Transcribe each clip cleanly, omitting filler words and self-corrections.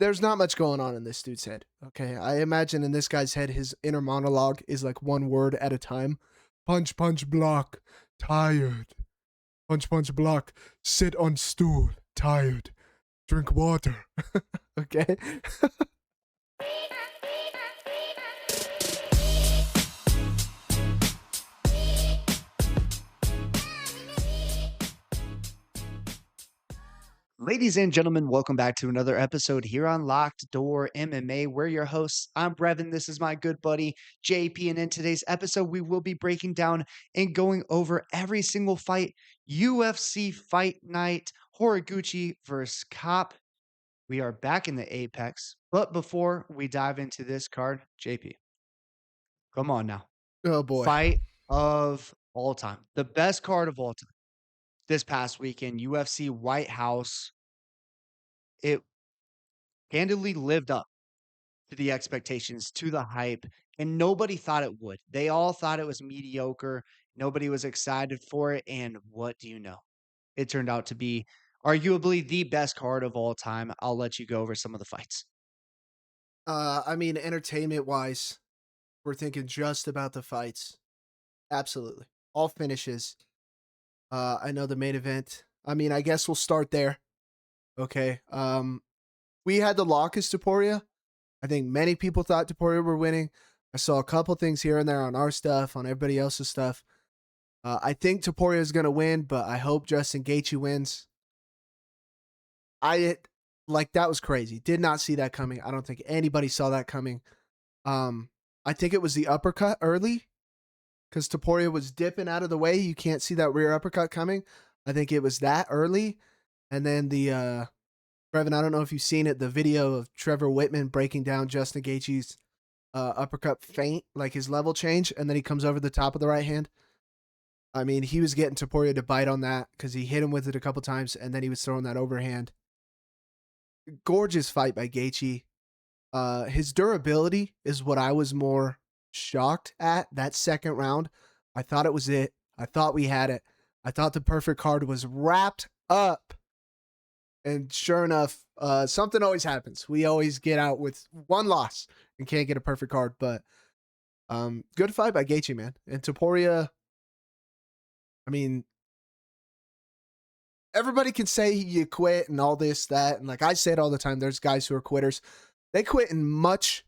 there's not much going on in this dude's head. Okay. I imagine in this guy's head, his inner monologue is like one word at a time. Punch, punch, block. Tired. Punch, punch, block. Sit on stool. Tired. Drink water. Okay. Ladies and gentlemen, welcome back to another episode here on Locked Door MMA. We're your hosts. I'm Brevin. This is my good buddy JP. And in today's episode, we will be breaking down and going over every single fight. UFC Fight Night, Horiguchi versus Kape. We are back in the Apex. But before we dive into this card, JP, come on now. Oh boy. Fight of all time. The best card of all time. This past weekend, UFC White House. It candidly lived up to the expectations, to the hype, and nobody thought it would. They all thought it was mediocre. Nobody was excited for it. And what do you know? It turned out to be arguably the best card of all time. I'll let you go over some of the fights. I mean, entertainment wise, we're thinking just about the fights. Absolutely. All finishes. I know the main event. I mean, I guess we'll start there. Okay. We had the lock as Taporia. I think many people thought Taporia were winning. I saw a couple things here and there on our stuff, on everybody else's stuff. I think Taporia is going to win, but I hope Justin Gaethje wins. That was crazy. Did not see that coming. I don't think anybody saw that coming. I think it was the uppercut early because Taporia was dipping out of the way. You can't see that rear uppercut coming. I think it was that early. And then Brevin, I don't know if you've seen it, the video of Trevor Whitman breaking down Justin Gaethje's uppercut feint, like his level change, and then he comes over the top of the right hand. I mean, he was getting Taporia to bite on that because he hit him with it a couple times, and then he was throwing that overhand. Gorgeous fight by Gaethje. His durability is what I was more shocked at. That second round, I thought it was it. I thought we had it. I thought the perfect card was wrapped up. And sure enough, something always happens. We always get out with one loss and can't get a perfect card. But good fight by Gaethje, man. And Taporia, I mean, everybody can say you quit and all this, that. And like I say it all the time, there's guys who are quitters. They quit in much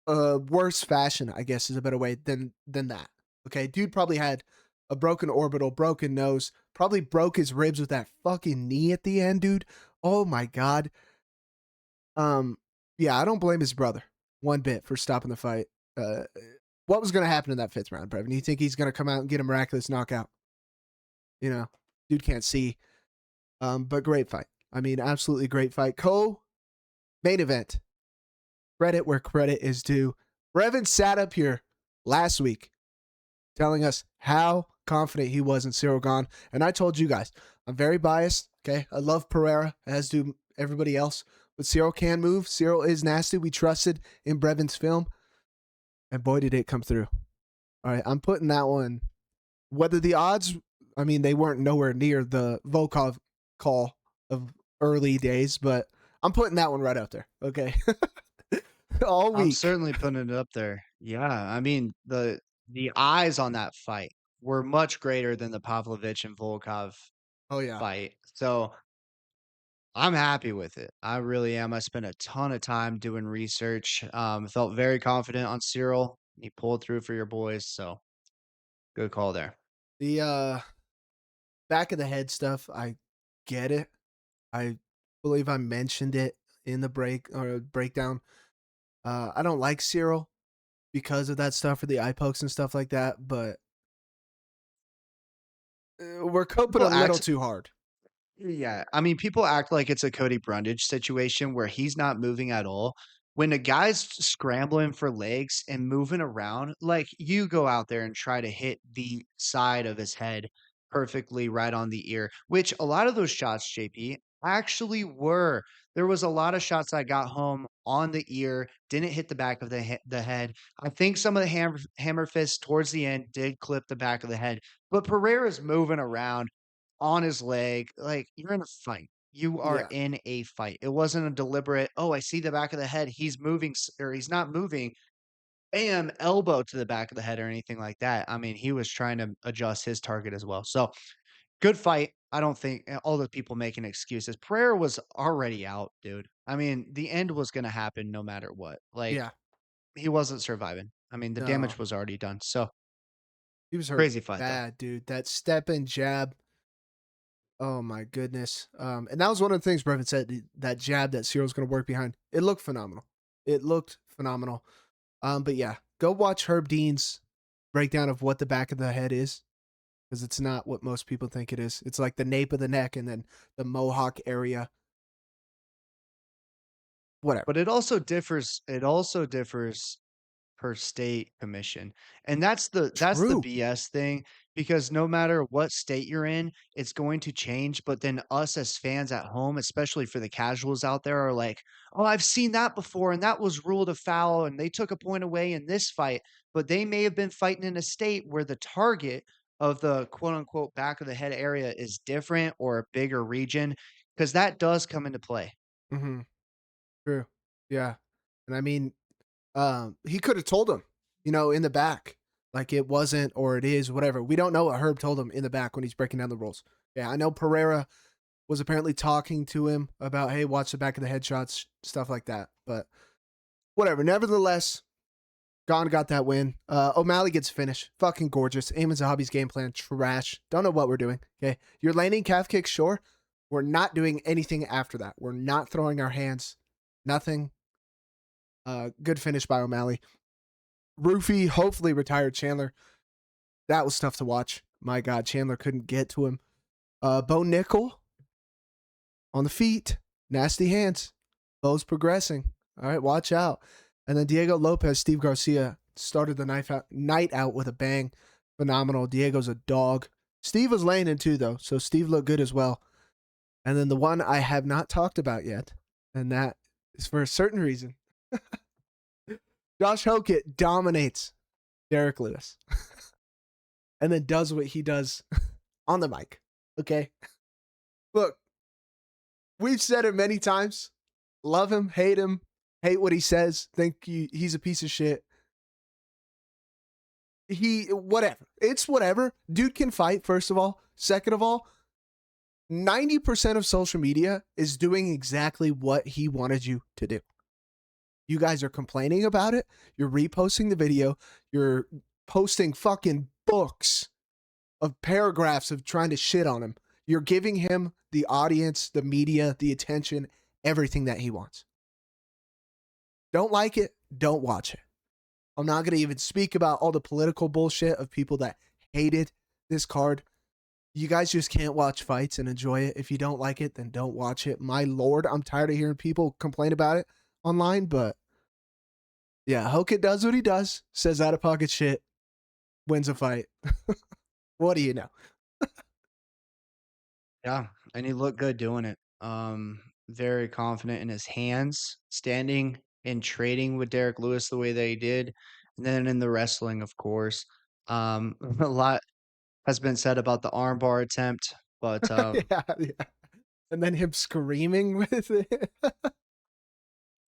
worse fashion, I guess is a better way than that. Okay, dude probably had a broken orbital, broken nose, probably broke his ribs with that fucking knee at the end, dude. Oh my God. Yeah, I don't blame his brother one bit for stopping the fight. What was going to happen in that fifth round, Brevin? You think he's going to come out and get a miraculous knockout? You know, dude can't see. But great fight. I mean, absolutely great fight. Main event. Credit where credit is due. Brevin sat up here last week telling us how confident he was in Ciryl Gane. And I told you guys, I'm very biased. Okay. I love Pereira, as do everybody else. But Ciryl can move. Ciryl is nasty. We trusted in Brevin's film. And boy, did it come through. All right. I'm putting that one. Whether the odds, I mean, they weren't nowhere near the Volkov call of early days, but I'm putting that one right out there. Okay. All I'm week. certainly putting it up there. Yeah, I mean the eyes on that fight were much greater than the Pavlovich and Volkov Oh, yeah. fight. So I'm happy with it. I really am. I spent a ton of time doing research. Felt very confident on Cyril. He pulled through for your boys, so good call there. The back of the head stuff, I get it. I believe I mentioned it in the breakdown. I don't like Cyril because of that stuff for the eye pokes and stuff like that, but we're coping a People little act too hard. Yeah, I mean, people act like it's a Cody Brundage situation where he's not moving at all. When a guy's scrambling for legs and moving around, like you go out there and try to hit the side of his head perfectly right on the ear, which a lot of those shots, JP, actually were. There was a lot of shots that got home on the ear, didn't hit the back of the head. I think some of the hammer fists towards the end did clip the back of the head, but Pereira's moving around on his leg. Like, you're in a fight. You are Yeah. in a fight. It wasn't a deliberate, "Oh, I see the back of the head. He's moving or he's not moving. Bam, elbow to the back of the head," or anything like that. I mean, he was trying to adjust his target as well. So, good fight. I don't think all the people making excuses. Prayer was already out, dude. I mean, the end was gonna happen no matter what. Like, Yeah. he wasn't surviving. I mean, the No. damage was already done. So, He was hurt crazy fight though. bad, dude. That step and jab. Oh my goodness. And that was one of the things Brevin said, that jab that Cyril's gonna work behind. It looked phenomenal. It looked phenomenal. But yeah, go watch Herb Dean's breakdown of what the back of the head is, because it's not what most people think it is. It's like the nape of the neck and then the mohawk area. Whatever. But it also differs per state commission. And that's the True. BS thing because no matter what state you're in, it's going to change, but then us as fans at home, especially for the casuals out there are like, "Oh, I've seen that before and that was ruled a foul and they took a point away in this fight." But they may have been fighting in a state where the target of the quote unquote back of the head area is different or a bigger region because that does come into play. Mm-hmm. True. Yeah. And I mean, he could have told him, in the back, like it wasn't or it is, whatever. We don't know what Herb told him in the back when he's breaking down the rules. Yeah, I know Pereira was apparently talking to him about, hey, watch the back of the headshots, stuff like that. But whatever. Nevertheless, Gon got that win. O'Malley gets finished. Fucking gorgeous. Eamon Zahabi's game plan, trash. Don't know what we're doing. Okay. You're landing calf kicks, sure. We're not doing anything after that. We're not throwing our hands. Nothing. Good finish by O'Malley. Roofy hopefully retired Chandler. That was tough to watch. My God, Chandler couldn't get to him. Bo Nickel on the feet. Nasty hands. Bo's progressing. All right, watch out. And then Diego Lopez, Steve Garcia started the night out with a bang. Phenomenal. Diego's a dog. Steve was laying in too, though, so Steve looked good as well. And then the one I have not talked about yet, and that is for a certain reason. Josh Hokett dominates Derek Lewis and then does what he does on the mic. Okay. Look, we've said it many times. Love him, hate what he says, he's a piece of shit. Whatever. It's whatever. Dude can fight, first of all. Second of all, 90% of social media is doing exactly what he wanted you to do. You guys are complaining about it. You're reposting the video. You're posting fucking books of paragraphs of trying to shit on him. You're giving him the audience, the media, the attention, everything that he wants. Don't like it, don't watch it. I'm not going to even speak about all the political bullshit of people that hated this card. You guys just can't watch fights and enjoy it. If you don't like it, then don't watch it. My Lord, I'm tired of hearing people complain about it online, but yeah, Hokett does what he does, says out of pocket shit, wins a fight. What do you know? Yeah, and he looked good doing it. Very confident in his hands, standing and trading with Derek Lewis the way that he did. And then in the wrestling, of course. A lot has been said about the armbar attempt, but Yeah, yeah. And then him screaming with it.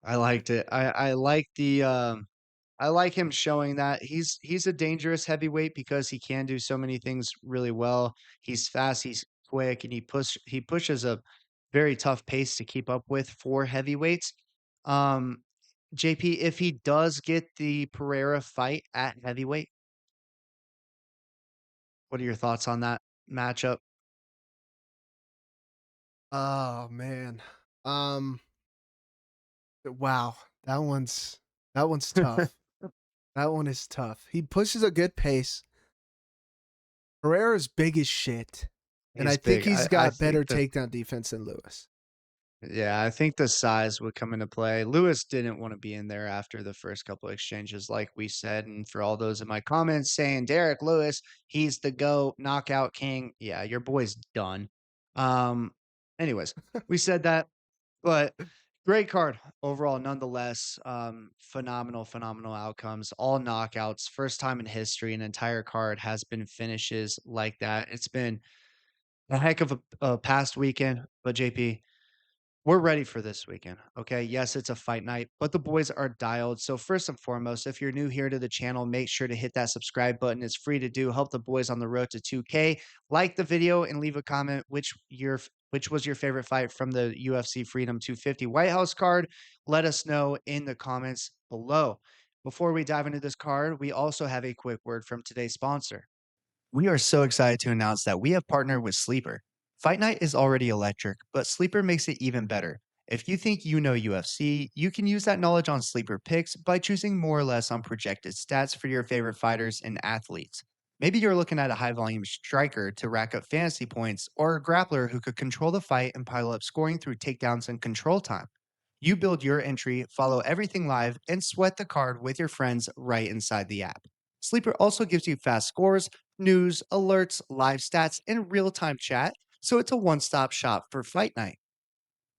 I liked it. I like I like him showing that he's a dangerous heavyweight because he can do so many things really well. He's fast, he's quick, and he pushes a very tough pace to keep up with for heavyweights. Um, JP, if he does get the Pereira fight at heavyweight, what are your thoughts on that matchup? Oh man. Um wow. That one's tough. That one is tough. He pushes a good pace. Herrera's big as shit. And I He's think big. he's I got think better the takedown defense than Lewis. Yeah, I think the size would come into play. Lewis didn't want to be in there after the first couple exchanges, like we said. And for all those in my comments saying Derek Lewis, he's the GOAT, knockout king. Yeah, your boy's done. Um, anyways, we said that, but great card overall, nonetheless. Phenomenal outcomes, all knockouts. First time in history, an entire card has been finishes like that. It's been a heck of a past weekend, but JP. We're ready for this weekend. Okay. Yes, it's a fight night, but the boys are dialed. So, first and foremost, if you're new here to the channel, make sure to hit that subscribe button. It's free to do. Help the boys on the road to 2K. Like the video and leave a comment which was your favorite fight from the UFC Freedom 250 White House card. Let us know in the comments below. Before we dive into this card, we also have a quick word from today's sponsor. We are so excited to announce that we have partnered with Sleeper. Fight Night is already electric, but Sleeper makes it even better. If you think you know UFC, you can use that knowledge on Sleeper picks by choosing more or less on projected stats for your favorite fighters and athletes. Maybe you're looking at a high volume striker to rack up fantasy points, or a grappler who could control the fight and pile up scoring through takedowns and control time. You build your entry, follow everything live, and sweat the card with your friends right inside the app. Sleeper also gives you fast scores, news, alerts, live stats, and real time chat, so it's a one stop shop for fight night.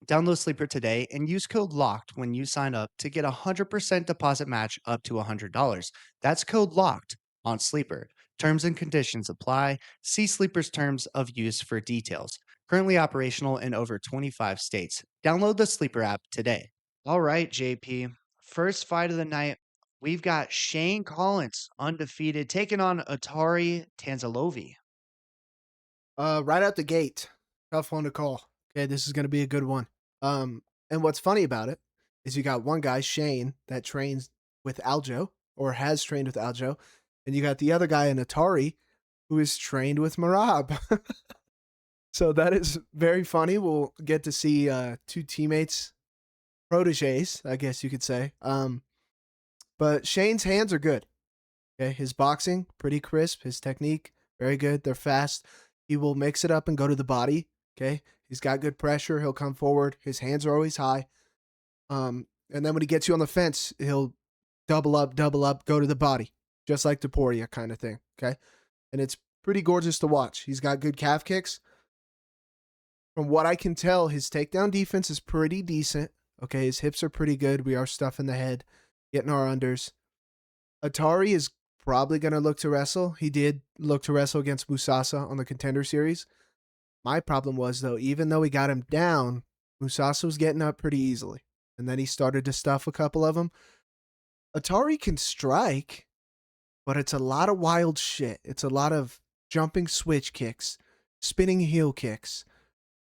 Download Sleeper today and use code LOCKED when you sign up to get a 100% deposit match up to $100. That's code LOCKED on Sleeper. Terms and conditions apply. See Sleeper's terms of use for details. Currently operational in over 25 states. Download the Sleeper app today. All right, JP. First fight of the night. We've got Shane Collins, undefeated, taking on Atari Tanzilovi. Right out the gate, tough one to call. Okay, this is gonna be a good one. And what's funny about it is you got one guy, Shane, that trains with Aljo or has trained with Aljo, and you got the other guy in Atari who is trained with Marab. So that is very funny. We'll get to see two teammates, proteges, I guess you could say. But Shane's hands are good. Okay, his boxing pretty crisp. His technique very good. They're fast. He will mix it up and go to the body. Okay, he's got good pressure. He'll come forward. His hands are always high. And then when he gets you on the fence, he'll double up, go to the body, just like Deporia kind of thing. Okay, and it's pretty gorgeous to watch. He's got good calf kicks. From what I can tell, his takedown defense is pretty decent. Okay, his hips are pretty good. We are stuffing the head, getting our unders. Atari is probably going to look to wrestle. He did look to wrestle against Musasa on the Contender Series. My problem was, though, even though he got him down, Musasa was getting up pretty easily. And then he started to stuff a couple of them. Atari can strike, but it's a lot of wild shit. It's a lot of jumping switch kicks, spinning heel kicks,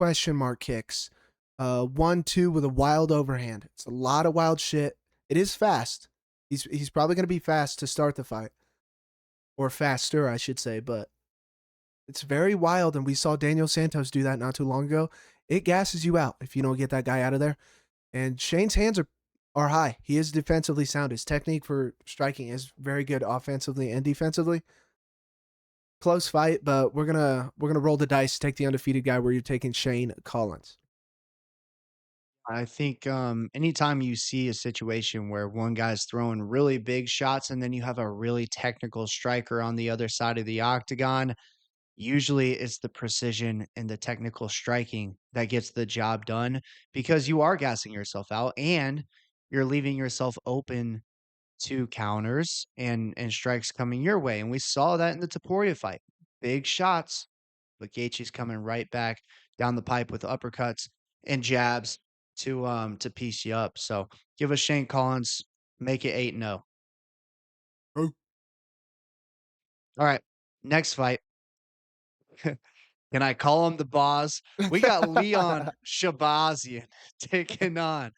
question mark kicks, 1-2 with a wild overhand. It's a lot of wild shit. It is fast. He's probably going to be fast to start the fight, or faster, I should say. But it's very wild, and we saw Daniel Santos do that not too long ago. It gasses you out if you don't get that guy out of there. And Shane's hands are high. He is defensively sound. His technique for striking is very good offensively and defensively. Close fight, but we're gonna roll the dice, take the undefeated guy where you're taking Shane Collins. I think anytime you see a situation where one guy's throwing really big shots and then you have a really technical striker on the other side of the octagon, usually it's the precision and the technical striking that gets the job done because you are gassing yourself out and you're leaving yourself open to counters and strikes coming your way. And we saw that in the Taporia fight. Big shots, but Gaethje's coming right back down the pipe with uppercuts and jabs to piece you up. So give us Shane Collins, make it 8-0. Oh. All right. Next fight. Can I call him the boss? We got Leon Shahbazyan taking on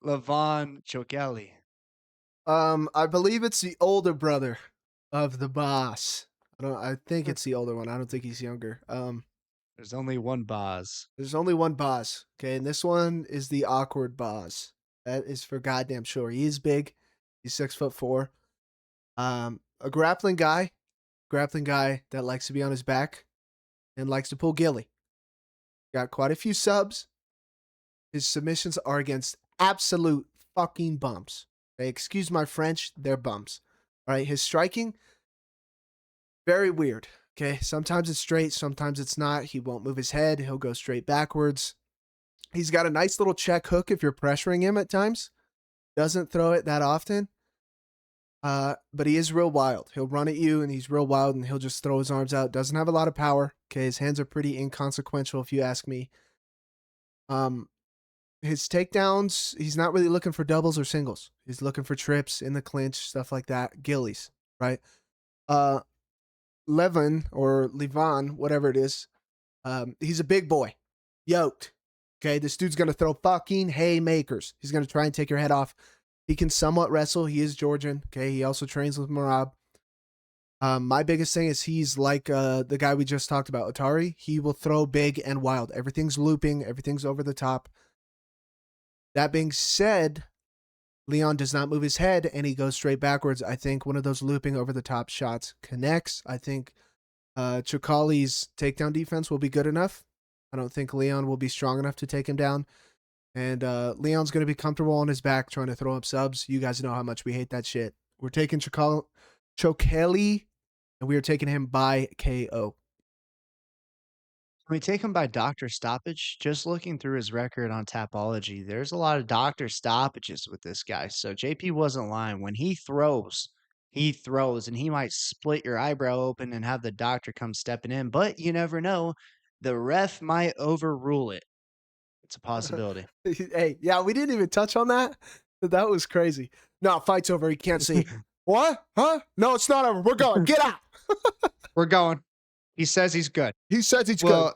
Levon Chokheli. I believe it's the older brother of the boss. I think it's the older one. I don't think he's younger. There's only one boss. There's only one boss. Okay, and this one is the awkward boss. That is for goddamn sure. He is big. He's 6'4". A grappling guy that likes to be on his back and likes to pull gilly. Got quite a few subs. His submissions are against absolute fucking bumps. Okay, excuse my French, they're bumps. All right, his striking, very weird. Okay, sometimes it's straight, sometimes it's not. He won't move his head. He'll go straight backwards. He's got a nice little check hook if you're pressuring him at times. Doesn't throw it that often. But he is real wild. He'll run at you and he's real wild and he'll just throw his arms out. Doesn't have a lot of power. Okay, his hands are pretty inconsequential if you ask me. His takedowns, he's not really looking for doubles or singles. He's looking for trips in the clinch, stuff like that, gillies, right? Uh, Levin or Levan, whatever it is, he's a big boy, yoked. Okay, this dude's gonna throw fucking haymakers. He's gonna try and take your head off. He can somewhat wrestle. He is Georgian. Okay, he also trains with Marab. My biggest thing is he's like the guy we just talked about, Atari. He will throw big and wild. Everything's looping. Everything's over the top. That being said, Leon does not move his head and he goes straight backwards. I think one of those looping over the top shots connects. I think Chokheli's takedown defense will be good enough. I don't think Leon will be strong enough to take him down. And Leon's going to be comfortable on his back trying to throw up subs. You guys know how much we hate that shit. We're taking Chokheli, and we are taking him by KO. We take him by doctor stoppage. Just looking through his record on Tapology, there's a lot of doctor stoppages with this guy. So JP wasn't lying. When he throws, and he might split your eyebrow open and have the doctor come stepping in. But you never know. The ref might overrule it. It's a possibility. Hey, yeah, we didn't even touch on that. That was crazy. No, fight's over. He can't see. What? Huh? No, it's not over. We're going. Get out. We're going. He says he's good. He says he's Well,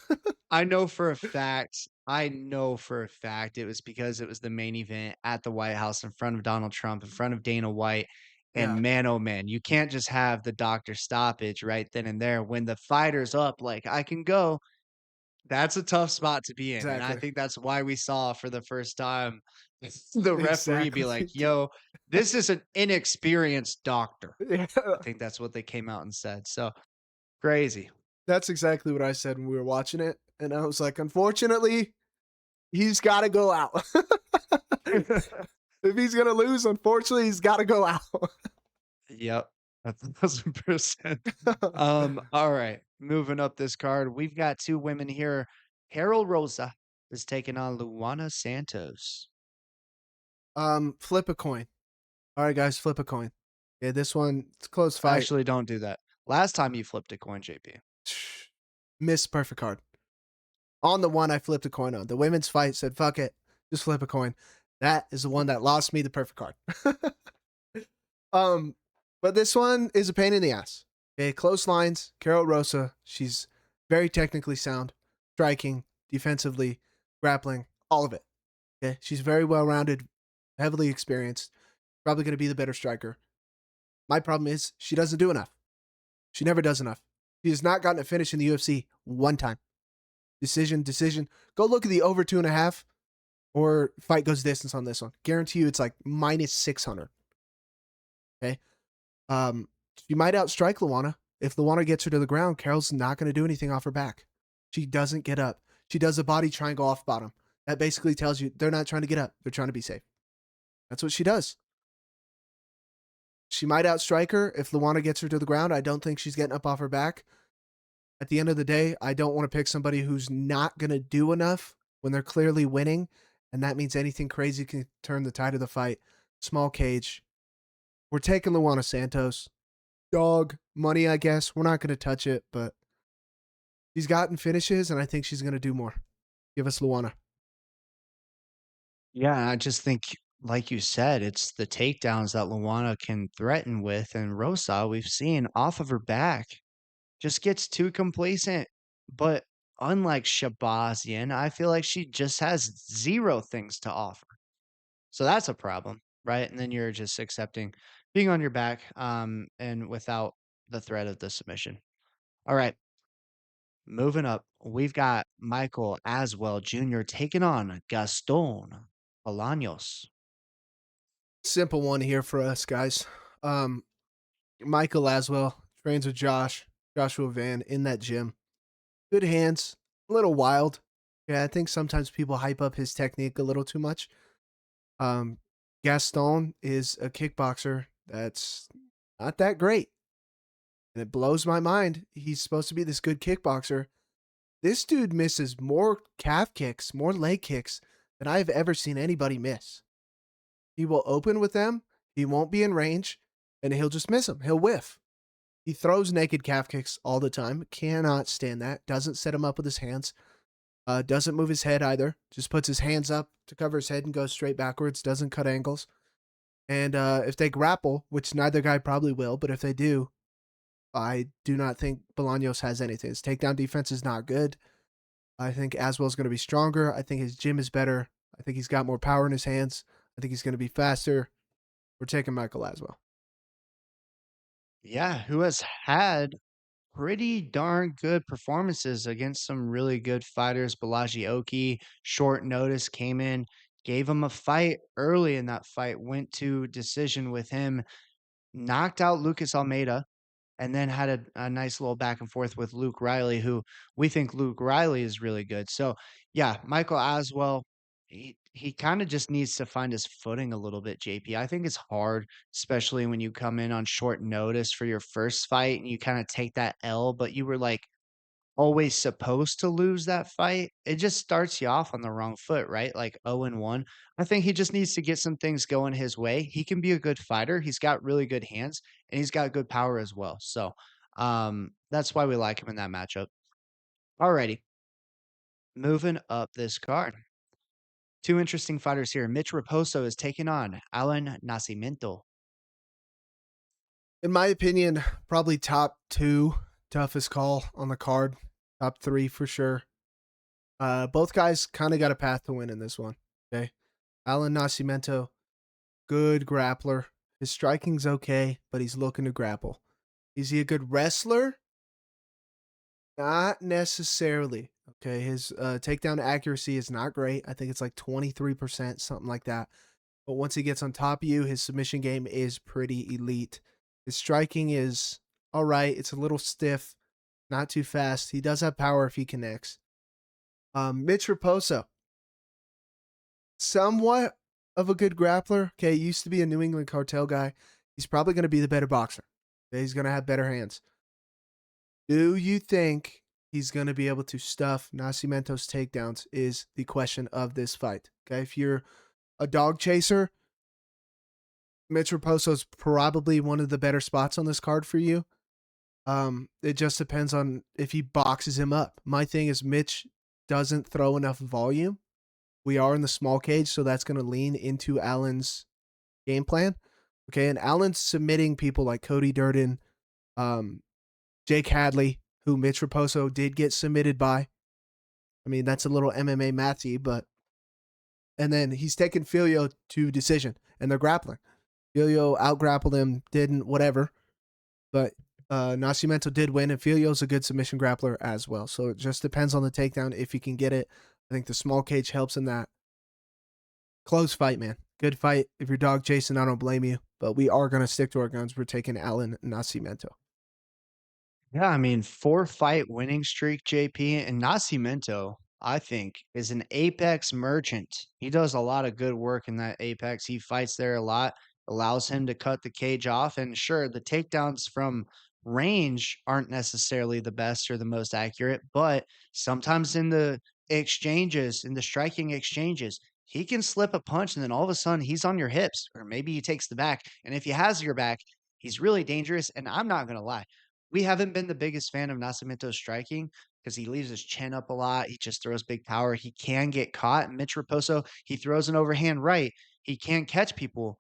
good. I know for a fact it was because it was the main event at the White House in front of Donald Trump, in front of Dana White. And Yeah, man, oh man, you can't just have the doctor stoppage right then and there. When the fighter's up, like, I can go, that's a tough spot to be in. And I exactly. think that's why we saw for the first time the referee be Exactly. like, yo, this is an inexperienced doctor. Yeah, I think that's what they came out and said. So crazy. that's exactly what I said when we were watching it. And I was like, unfortunately, he's got to go out. If he's going to lose, unfortunately, he's got to go out. Yep. 1,000%. All right. Moving up this card, we've got two women here. Rosa is taking on Luana Santos. Flip a coin. All right, guys, flip a coin. Yeah, this one, it's a close fight. Actually, don't do that. Last time you flipped a coin, JP. Miss perfect card. On the one I flipped a coin on. The women's fight said, fuck it, just flip a coin. That is the one that lost me the perfect card. um, but this one is a pain in the ass. Okay, close lines. Rosa, she's very technically sound, striking, defensively, grappling, all of it. Okay, she's very well rounded, heavily experienced, probably going to be the better striker. My problem is she doesn't do enough. She never does enough. She has not gotten a finish in the UFC one time. Decision. Go look at the over 2.5 or fight goes distance on this one. Guarantee you it's like minus 600. Okay. She might outstrike Luana. If Luana gets her to the ground, Carol's not going to do anything off her back. She doesn't get up. She does a body triangle off bottom. That basically tells you they're not trying to get up. They're trying to be safe. That's what she does. She might outstrike her. If Luana gets her to the ground, I don't think she's getting up off her back. At the end of the day, I don't want to pick somebody who's not going to do enough when they're clearly winning. And that means anything crazy can turn the tide of the fight. Small cage. We're taking Luana Santos. Dog money, I guess. We're not going to touch it, but she's gotten finishes, and I think she's going to do more. Give us Luana. Yeah, I just think, like you said, it's the takedowns that Luana can threaten with. And Rosa, we've seen off of her back, just gets too complacent. But unlike Shahbazyan, I feel like she just has zero things to offer. So that's a problem, right? And then you're just accepting being on your back, and without the threat of the submission. All right, moving up, we've got Michael Aswell Jr. taking on Gaston Bolanos. Simple one here for us, guys. Um, Michael Aswell trains with Joshua Van in that gym. Good hands, a little wild. Yeah, I think sometimes people hype up his technique a little too much. Um, Gaston is a kickboxer that's not that great. And it blows my mind. He's supposed to be this good kickboxer. This dude misses more calf kicks, more leg kicks than I've ever seen anybody miss. He will open with them, he won't be in range, and he'll just miss them. He'll whiff. He throws naked calf kicks all the time. Cannot stand that. Doesn't set him up with his hands. Doesn't move his head either. Just puts his hands up to cover his head and goes straight backwards. Doesn't cut angles. And if they grapple, which neither guy probably will, but if they do, I do not think Bolanos has anything. His takedown defense is not good. I think Aswell's going to be stronger. I think his gym is better. I think he's got more power in his hands. I think he's going to be faster. We're taking Michael Aswell. Yeah, who has had pretty darn good performances against some really good fighters. Balaji Oki, short notice, came in, gave him a fight early in that fight, went to decision with him, knocked out Lucas Almeida, and then had a nice little back and forth with Luke Riley, who we think Luke Riley is really good. So, yeah, Michael Aswell, he kind of just needs to find his footing a little bit, JP. I think it's hard, especially when you come in on short notice for your first fight and you kind of take that L, but you were like always supposed to lose that fight. It just starts you off on the wrong foot, right? Like 0-1. I think he just needs to get some things going his way. He can be a good fighter. He's got really good hands and he's got good power as well. So that's why we like him in that matchup. Alrighty, moving up this card. Two interesting fighters here. Mitch Raposo is taking on Alan Nascimento. In my opinion, probably top two toughest call on the card. Top three for sure. Both guys kind of got a path to win in this one. Okay. Alan Nascimento, good grappler. His striking's okay, but he's looking to grapple. Is he a good wrestler? Not necessarily. Okay. His takedown accuracy is not great. I think it's like 23%, something like that. But once he gets on top of you, his submission game is pretty elite. His striking is all right. It's a little stiff, not too fast. He does have power if he connects. Mitch Raposo, somewhat of a good grappler. Okay, used to be a New England cartel guy. He's probably going to be the better boxer. Okay, he's going to have better hands. Do you think he's going to be able to stuff Nascimento's takedowns is the question of this fight. Okay, if you're a dog chaser, Mitch Raposo's probably one of the better spots on this card for you. It just depends on if he boxes him up. My thing is Mitch doesn't throw enough volume. We are in the small cage, so that's going to lean into Allen's game plan. Okay, and Allen's submitting people like Cody Durden, Jake Hadley, who Mitch Raposo did get submitted by. I mean, that's a little MMA mathy, but and then he's taken Filio to decision, and they're grappling. Filio out-grappled him, didn't, whatever. But Nascimento did win, and Filio's a good submission grappler as well. So it just depends on the takedown if he can get it. I think the small cage helps in that. Close fight, man. Good fight. If you're dog chasing, I don't blame you. But we are going to stick to our guns. We're taking Alan Nascimento. Yeah, I mean, 4-fight winning streak, JP, and Nascimento, I think, is an apex merchant. He does a lot of good work in that apex. He fights there a lot, allows him to cut the cage off. And sure, the takedowns from range aren't necessarily the best or the most accurate, but sometimes in the exchanges, in the striking exchanges, he can slip a punch and then all of a sudden he's on your hips, or maybe he takes the back. And if he has your back, he's really dangerous. And I'm not going to lie. We haven't been the biggest fan of Nascimento's striking because he leaves his chin up a lot. He just throws big power. He can get caught. Mitch Raposo, he throws an overhand right. He can catch people.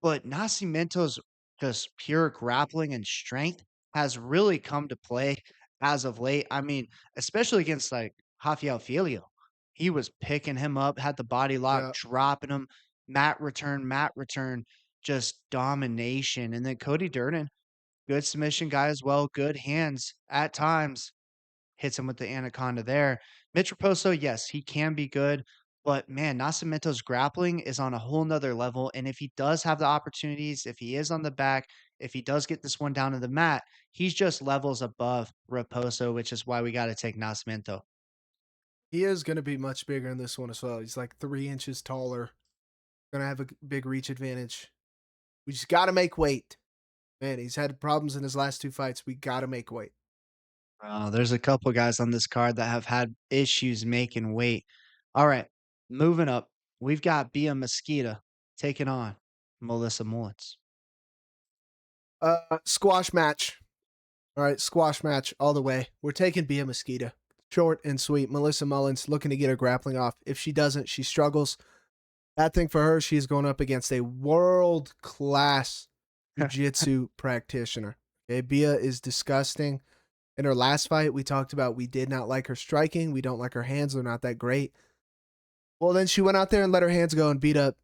But Nascimento's just pure grappling and strength has really come to play as of late. I mean, especially against like Rafael Filio. He was picking him up, had the body lock, Yeah. dropping him, mat return, just domination. And then Cody Durden, good submission guy as well, good hands at times, hits him with the anaconda there. Mitch Raposo, yes, he can be good, but man, Nascimento's grappling is on a whole nother level. And if he does have the opportunities, if he is on the back, if he does get this one down to the mat, he's just levels above Raposo, which is why we got to take Nascimento. He is going to be much bigger in this one as well. He's like 3 inches taller. Going to have a big reach advantage. We just got to make weight. Man, he's had problems in his last two fights. We got to make weight. There's a couple guys on this card that have had issues making weight. All right, moving up, we've got Bia Mesquita taking on Melissa Mullins. Squash match. All right, squash match all the way. We're taking Bia Mosquito. Short and sweet. Melissa Mullins looking to get her grappling off. If she doesn't, she struggles. Bad thing for her, she's going up against a world-class jiu-jitsu practitioner. Okay, Bia is disgusting. In her last fight, we talked about we did not like her striking. We don't like her hands. They're not that great. Well, then she went out there and let her hands go and beat up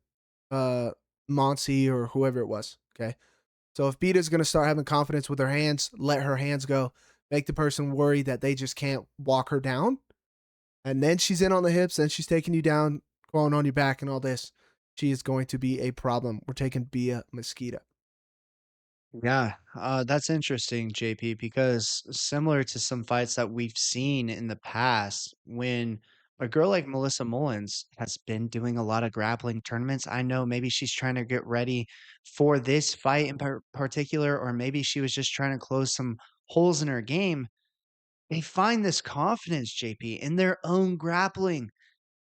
Monty or whoever it was. Okay. So if Bita's going to start having confidence with her hands, let her hands go, make the person worry that they just can't walk her down. And then she's in on the hips, then she's taking you down, crawling on your back and all this. She is going to be a problem. We're taking Bia Mesquita. Yeah, that's interesting, JP, because similar to some fights that we've seen in the past, when a girl like Melissa Mullins has been doing a lot of grappling tournaments, I know maybe she's trying to get ready for this fight in particular, or maybe she was just trying to close some holes in her game. They find this confidence, JP, in their own grappling.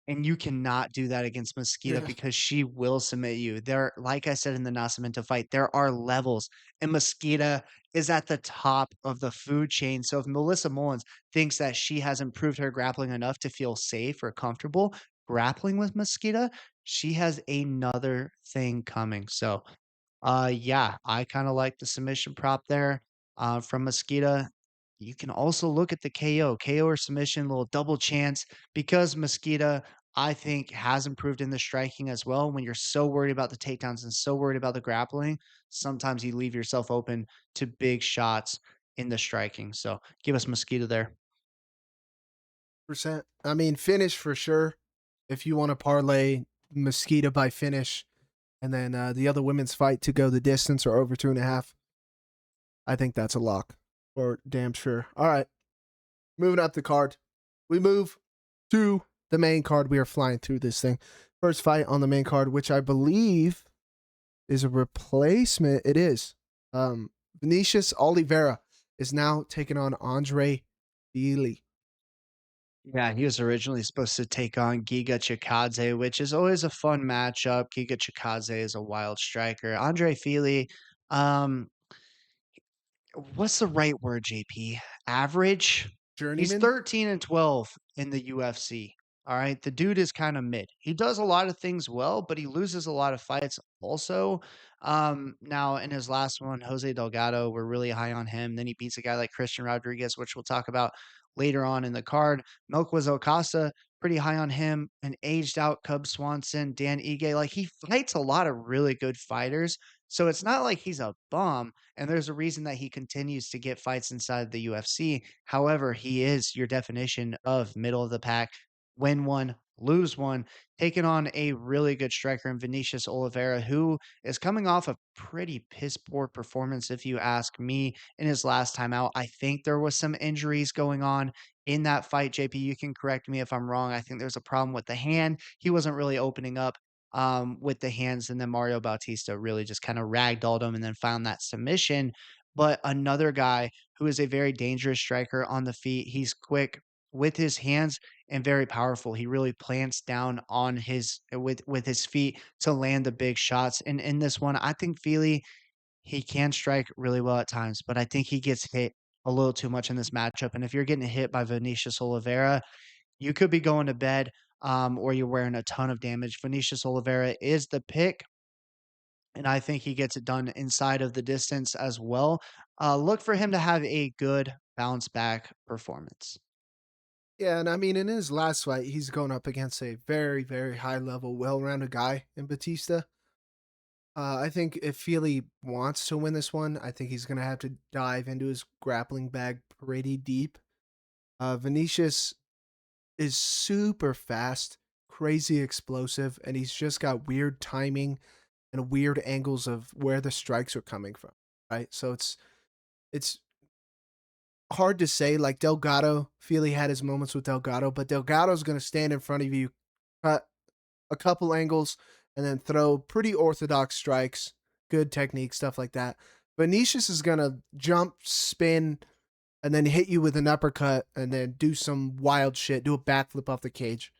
And you cannot do that against Mesquita Yeah. because she will submit you. There, like I said in the Nascimento fight, there are levels, and Mesquita is at the top of the food chain. So if Melissa Mullins thinks that she has improved her grappling enough to feel safe or comfortable grappling with Mesquita, she has another thing coming. So yeah, I kinda like the submission prop there, from Mesquita. You can also look at the KO or submission, little double chance because Mesquita, I think, has improved in the striking as well. When you're so worried about the takedowns and so worried about the grappling, sometimes you leave yourself open to big shots in the striking. So give us Mesquita there. Percent. I mean, finish for sure. If you want to parlay Mosquito by finish, and then the other women's fight to go the distance or over 2.5, I think that's a lock for damn sure. All right, moving up the card, we move to the main card. We are flying through this thing. First fight on the main card, which I believe is a replacement. It is. Vinicius Oliveira is now taking on Andre Fili. Yeah, he was originally supposed to take on Giga Chikadze, which is always a fun matchup. Giga Chikadze is a wild striker. Andre Fili, um, what's the right word, JP? Average? He's Journeyman. 13 and 12 in the UFC. All right. The dude is kind of mid. He does a lot of things well, but he loses a lot of fights also. Now in his last one, Jose Delgado, we're really high on him. Then he beats a guy like Christian Rodriguez, which we'll talk about later on in the card. Melquiz Ocasa, pretty high on him. An aged out Cub Swanson, Dan Ige. Like he fights a lot of really good fighters. So it's not like he's a bum. And there's a reason that he continues to get fights inside the UFC. However, he is your definition of middle of the pack, win one, lose one, taking on a really good striker in Vinicius Oliveira, who is coming off a pretty piss poor performance, if you ask me, in his last time out. I think there was some injuries going on in that fight. JP, you can correct me if I'm wrong. I think there's a problem with the hand. He wasn't really opening up with the hands, and then Mario Bautista really just kind of ragdolled him and then found that submission. But another guy who is a very dangerous striker on the feet. He's quick with his hands and very powerful. He really plants down on his with his feet to land the big shots. And in this one, I think Fili, he can strike really well at times, but I think he gets hit a little too much in this matchup. And if you're getting hit by Vinicius Oliveira, you could be going to bed, or you're wearing a ton of damage. Vinicius Oliveira is the pick, and I think he gets it done inside of the distance as well. Look for him to have a good bounce back performance. Yeah, and I mean, in his last fight, he's going up against a very, very high level, well rounded guy in Batista. I think if Fili wants to win this one, I think he's going to have to dive into his grappling bag pretty deep. Vinicius is super fast, crazy explosive, and he's just got weird timing and weird angles of where the strikes are coming from. Right, so it's hard to say. Like Delgado, Fili had his moments with Delgado, but Delgado's going to stand in front of you, cut a couple angles, and then throw pretty orthodox strikes, good technique, stuff like that. Vinicius is going to jump, spin, and then hit you with an uppercut and then do some wild shit, do a backflip off the cage.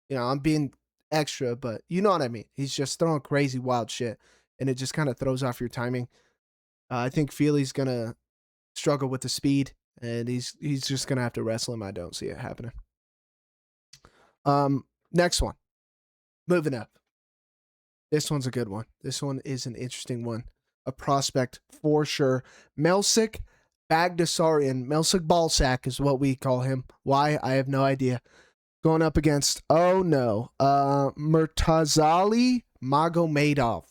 You know, I'm being extra, but you know what I mean. He's just throwing crazy wild shit, and it just kind of throws off your timing. I think Fili's going to struggle with the speed and he's just gonna have to wrestle him. I don't see it happening. Next one, moving up. This one's a good one. This one is an interesting one. A prospect for sure. Melsik Baghdasaryan. Melsik Ballsack is what we call him. Why? I have no idea. Going up against, oh no, Murtazali Magomedov.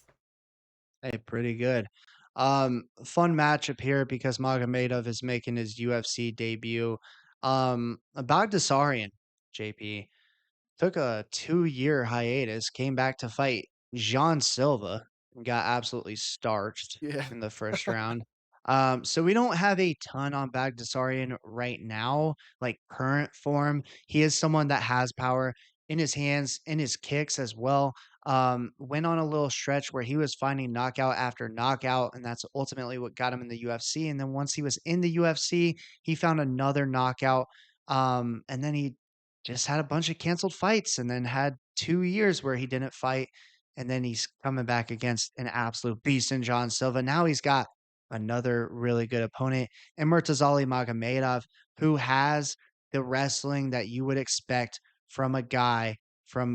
Hey, pretty good. Fun matchup here because Magomedov is making his UFC debut. Baghdasaryan, JP, took a 2-year hiatus, came back to fight Jean Silva, and got absolutely starched Yeah. in the first round. So we don't have a ton on Baghdasaryan right now, like current form. He is someone that has power in his hands, in his kicks as well. Went on a little stretch where he was finding knockout after knockout, and that's ultimately what got him in the UFC. And then once he was in the UFC, he found another knockout. And then he just had a bunch of canceled fights and then had 2 years where he didn't fight, and then he's coming back against an absolute beast in John Silva. Now he's got another really good opponent in Murtazali Magomedov, who has the wrestling that you would expect from a guy from,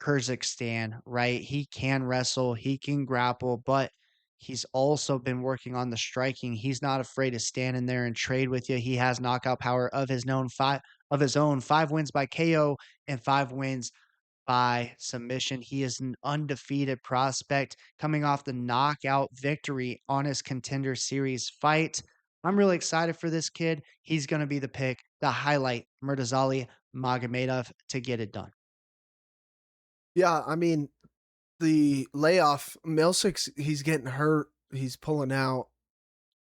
Kyrgyzstan, right? He can wrestle, he can grapple, but he's also been working on the striking. He's not afraid to stand in there and trade with you. He has knockout power of his own, 5 wins by KO and 5 wins by submission. He is an undefeated prospect coming off the knockout victory on his Contender Series fight. I'm really excited for this kid. He's gonna be the pick, the highlight, Murtazali Magomedov to get it done. Yeah, I mean, the layoff, Milsik's, he's getting hurt, he's pulling out,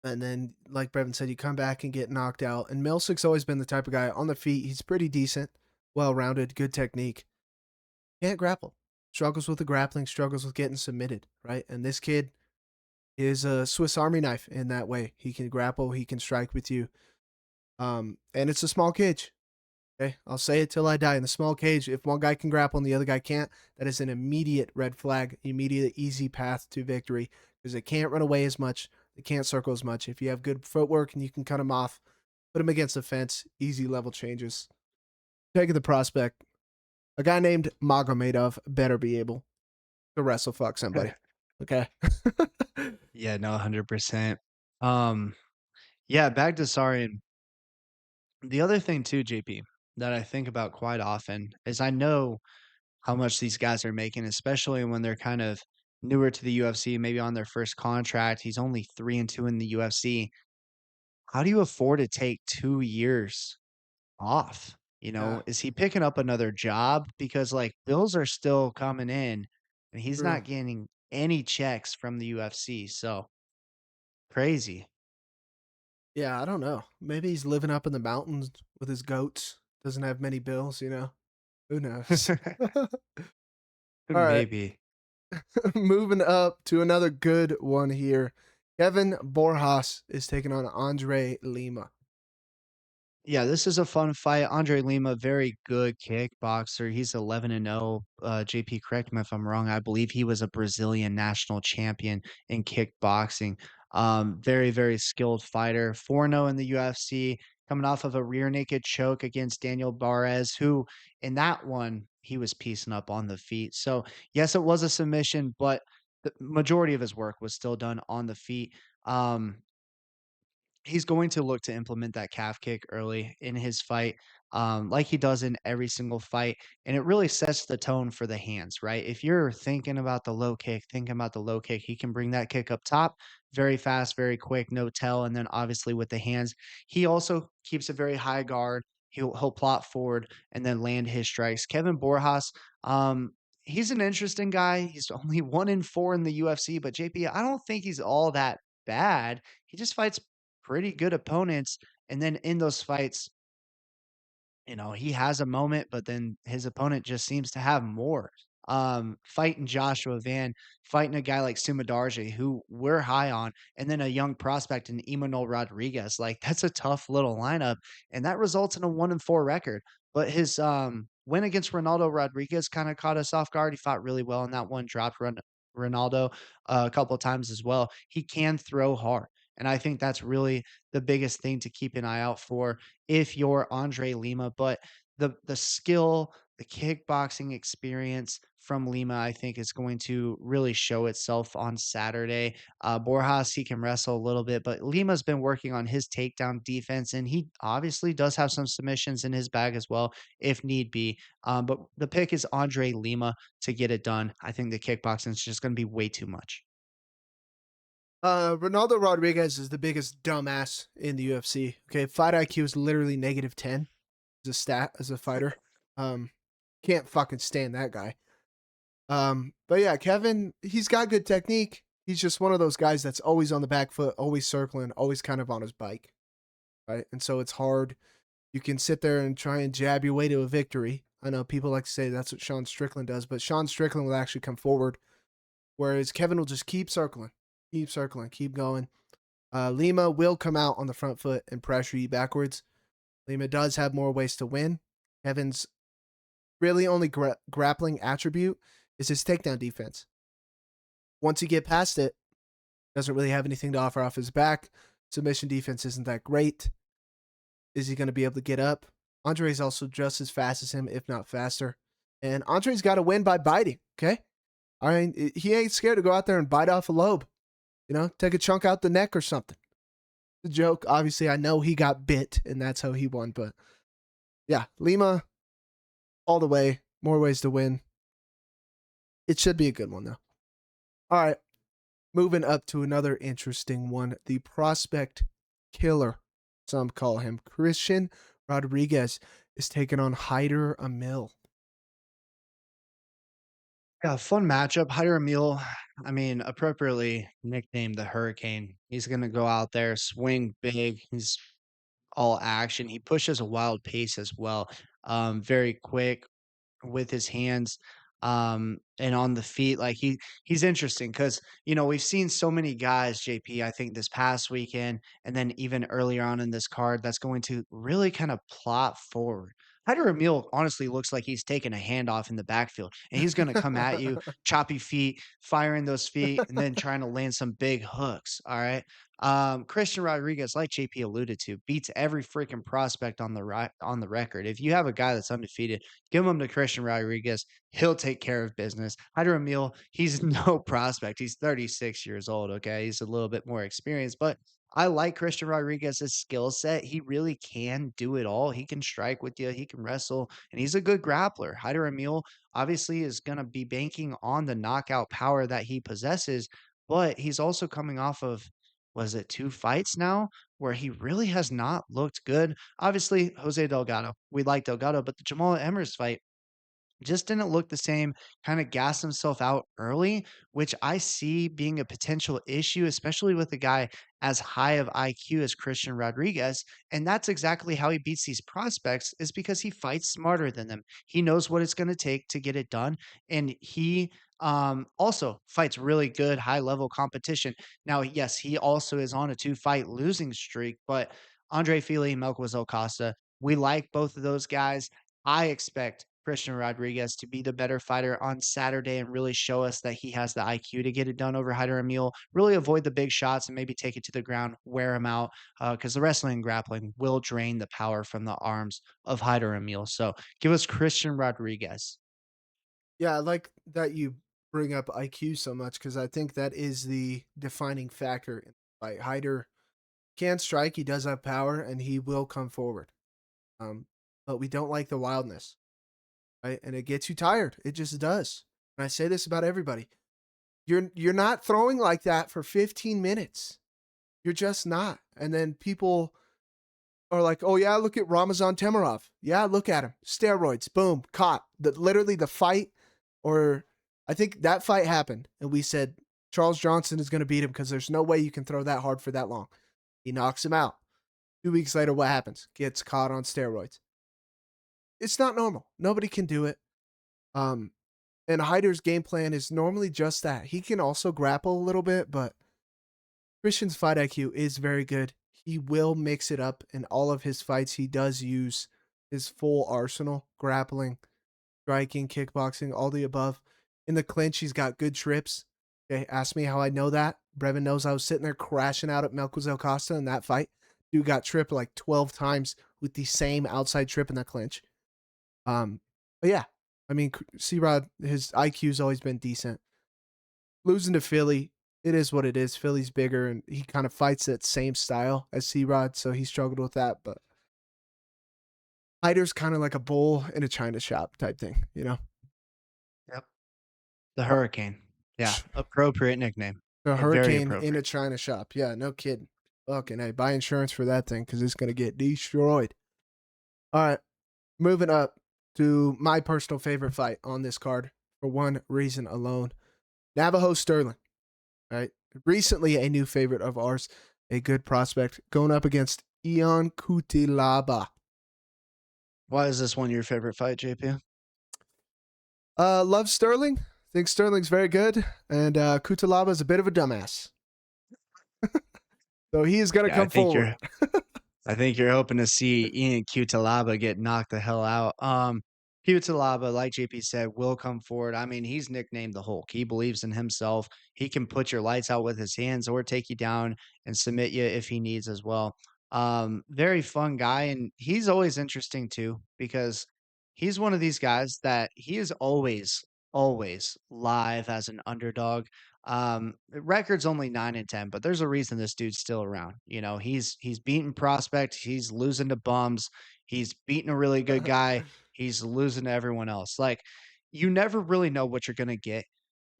and then, like Brevin said, you come back and get knocked out. And Milsik's always been the type of guy on the feet, he's pretty decent, well rounded, good technique. Can't grapple. Struggles with the grappling, struggles with getting submitted, right? And this kid is a Swiss Army knife in that way. He can grapple, he can strike with you. And it's a small cage. Okay, I'll say it till I die. In the small cage, if one guy can grapple and the other guy can't, that is an immediate red flag, immediate easy path to victory because they can't run away as much, they can't circle as much. If you have good footwork and you can cut them off, put them against the fence, easy level changes. Taking the prospect, a guy named Magomedov better be able to wrestle fuck somebody. Okay. Yeah, no, 100%. Um, yeah, Baghdasaryan. The other thing too, JP, that I think about quite often is I know how much these guys are making, especially when they're kind of newer to the UFC, maybe on their first contract. He's only 3-2 in the UFC. How do you afford to take 2 years off? You Yeah, know, is he picking up another job? Because like bills are still coming in and he's true. not getting any checks from the UFC. So crazy. Yeah, I don't know. Maybe he's living up in the mountains with his goats. Doesn't have many bills, you know. Who knows? All right. Maybe. Moving up to another good one here. Kevin Borjas is taking on Andre Lima. Yeah, this is a fun fight. Andre Lima, very good kickboxer. He's 11-0. JP, correct me if I'm wrong. I believe he was a Brazilian national champion in kickboxing. Very, very skilled fighter. 4-0 in the UFC, coming off of a rear naked choke against Daniel Barres, who in that one, he was piecing up on the feet. So, yes, it was a submission, but the majority of his work was still done on the feet. Um, He's going to look to implement that calf kick early in his fight, like he does in every single fight, and it really sets the tone for the hands, right? If you're thinking about the low kick, he can bring that kick up top very fast, very quick, no tell, and then obviously with the hands, he also keeps a very high guard. He'll plot forward and then land his strikes. Kevin Borjas, he's an interesting guy. He's only 1-4 in the UFC, but JP, I don't think he's all that bad. He just fights pretty good opponents, and then in those fights, you know, he has a moment, but then his opponent just seems to have more. Fighting Joshua Van, fighting a guy like Sumadarji, who we're high on, and then a young prospect in Imanol Rodriguez. Like that's a tough little lineup, and that results in a 1-4 record. But his win against Ronaldo Rodriguez kind of caught us off guard. He fought really well in that one, dropped Ronaldo a couple of times as well. He can throw hard. And I think that's really the biggest thing to keep an eye out for if you're Andre Lima. But the skill, the kickboxing experience from Lima, I think, is going to really show itself on Saturday. Borjas, he can wrestle a little bit, but Lima's been working on his takedown defense, and he obviously does have some submissions in his bag as well, if need be. But the pick is Andre Lima to get it done. I think the kickboxing is just going to be way too much. Ronaldo Rodriguez is the biggest dumbass in the UFC. Okay, fight IQ is literally -10 as a stat as a fighter. Um, can't fucking stand that guy. But yeah, Kevin, he's got good technique. He's just one of those guys that's always on the back foot, always circling, always kind of on his bike, right? And so it's hard. You can sit there and try and jab your way to a victory. I know people like to say that's what Sean Strickland does, but Sean Strickland will actually come forward, whereas Kevin will just keep circling, keep going. Lima will come out on the front foot and pressure you backwards. Lima does have more ways to win. Kevin's really only grappling attribute is his takedown defense. Once you get past it, doesn't really have anything to offer off his back. Submission defense isn't that great. Is he going to be able to get up? Andre's also just as fast as him, if not faster. And Andre's got to win by biting, okay? I mean, he ain't scared to go out there and bite off a lobe. You know, take a chunk out the neck or something. The joke, obviously, I know he got bit, and that's how he won. But yeah, Lima, all the way. More ways to win. It should be a good one, though. All right, moving up to another interesting one. The prospect killer, some call him. Christian Rodriguez is taking on Hyder Amil. Yeah, fun matchup. Hyder Amil, I mean, appropriately nicknamed the Hurricane. He's gonna go out there, swing big. He's all action. He pushes a wild pace as well. Very quick with his hands, and on the feet. Like he's interesting because we've seen so many guys, JP. I think this past weekend, and then even earlier on in this card, that's going to really kind of plot forward. Hyder Emil honestly looks like he's taking a handoff in the backfield, and he's going to come at you, choppy feet, firing those feet, and then trying to land some big hooks. All right. Christian Rodriguez, like JP alluded to, beats every freaking prospect on the record. If you have a guy that's undefeated, give him to Christian Rodriguez. He'll take care of business. Hyder Emil, he's no prospect. He's 36 years old. Okay. He's a little bit more experienced, but I like Christian Rodriguez's skill set. He really can do it all. He can strike with you, he can wrestle, and he's a good grappler. Hyder Emil obviously is going to be banking on the knockout power that he possesses, but he's also coming off of, was it 2 fights now where he really has not looked good? Obviously, Jose Delgado. We like Delgado, but the Jamal Emmers fight just didn't look the same, kind of gassed himself out early, which I see being a potential issue, especially with a guy as high of IQ as Christian Rodriguez. And that's exactly how he beats these prospects, is because he fights smarter than them. He knows what it's going to take to get it done. And he also fights really good high level competition. Now, yes, he also is on a 2-fight losing streak, but Andre Fili, Melquizael Costa, we like both of those guys. I expect Christian Rodriguez to be the better fighter on Saturday and really show us that he has the IQ to get it done over Hyder Emil. Really avoid the big shots and maybe take it to the ground, wear him out, because the wrestling and grappling will drain the power from the arms of Hyder Emil. So give us Christian Rodriguez. Yeah, I like that you bring up IQ so much because I think that is the defining factor in the fight. Hyder can strike, he does have power, and he will come forward. Um, but we don't like the wildness, right? And it gets you tired. It just does. And I say this about everybody. You're not throwing like that for 15 minutes. You're just not. And then people are like, "Oh yeah, look at Ramazan Temirov. Yeah, look at him. Steroids. Boom, caught." Literally the fight, or I think that fight happened, and we said Charles Johnson is going to beat him because there's no way you can throw that hard for that long. He knocks him out. 2 weeks later, what happens? Gets caught on steroids. It's not normal. Nobody can do it. Um, and Hyder's game plan is normally just that. He can also grapple a little bit, but Christian's fight IQ is very good. He will mix it up in all of his fights. He does use his full arsenal: grappling, striking, kickboxing, all the above. In the clinch, he's got good trips. Okay, ask me how I know that. Brevin knows I was sitting there crashing out at Melquizel Costa in that fight. Dude got tripped like 12 times with the same outside trip in the clinch. But yeah, I mean, C Rod, his IQ's always been decent. Losing to Philly, it is what it is. Philly's bigger and he kind of fights that same style as C Rod, so he struggled with that. But Hyder's kind of like a bull in a china shop type thing, you know? Yep. The Uh, Hurricane. Yeah, appropriate nickname. The Very hurricane in a appropriate. china shop. Yeah, no kidding. Fucking hey, buy insurance for that thing because it's gonna get destroyed. All right, moving up to my personal favorite fight on this card for one reason alone. Navajo Sterling, right? Recently a new favorite of ours, a good prospect, going up against Ion Cutelaba. Why is this one your favorite fight, JP? Love Sterling. Think Sterling's very good, and Cutelaba is a bit of a dumbass. So he is gonna Yeah, come forward. I think you're hoping to see Ian Cutelaba get knocked the hell out. Cutelaba, like JP said, will come forward. I mean, he's nicknamed the Hulk. He believes in himself. He can put your lights out with his hands or take you down and submit you if he needs as well. Very fun guy, and he's always interesting too because he's one of these guys that he is always live as an underdog. Record's only 9-10, but there's a reason this dude's still around. You know, he's beating prospect, he's losing to bums, he's beating a really good guy, he's losing to everyone else. Like, you never really know what you're gonna get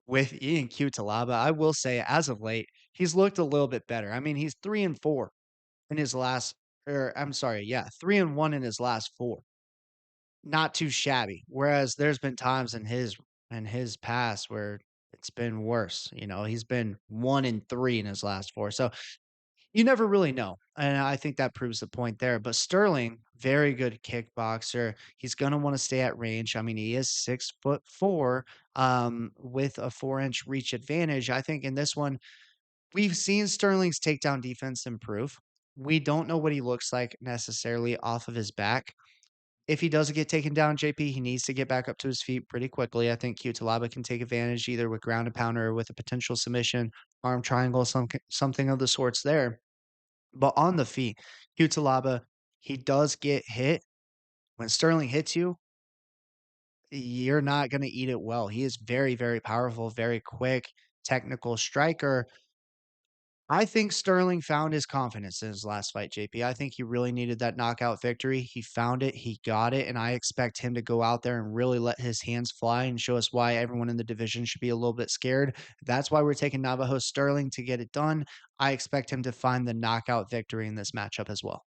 with Ian Cutelaba. I will say, as of late, he's looked a little bit better. I mean, he's 3-4 in his last, or I'm sorry, yeah, 3-1 in his last four. Not too shabby. Whereas there's been times in his past where it's been worse. You know, he's been 1-3 in his last four. So you never really know. And I think that proves the point there. But Sterling, very good kickboxer. He's gonna want to stay at range. I mean, he is 6'4", with a 4-inch reach advantage. I think in this one, we've seen Sterling's takedown defense improve. We don't know what he looks like necessarily off of his back. If he does get taken down, JP, he needs to get back up to his feet pretty quickly. I think Cutelaba can take advantage either with ground and pounder or with a potential submission, arm triangle, something of the sorts there. But on the feet, Cutelaba, he does get hit. When Sterling hits you, you're not going to eat it well. He is very powerful, very quick, technical striker. I think Sterling found his confidence in his last fight, JP. I think he really needed that knockout victory. He found it, he got it, and I expect him to go out there and really let his hands fly and show us why everyone in the division should be a little bit scared. That's why we're taking Navajo Sterling to get it done. I expect him to find the knockout victory in this matchup as well.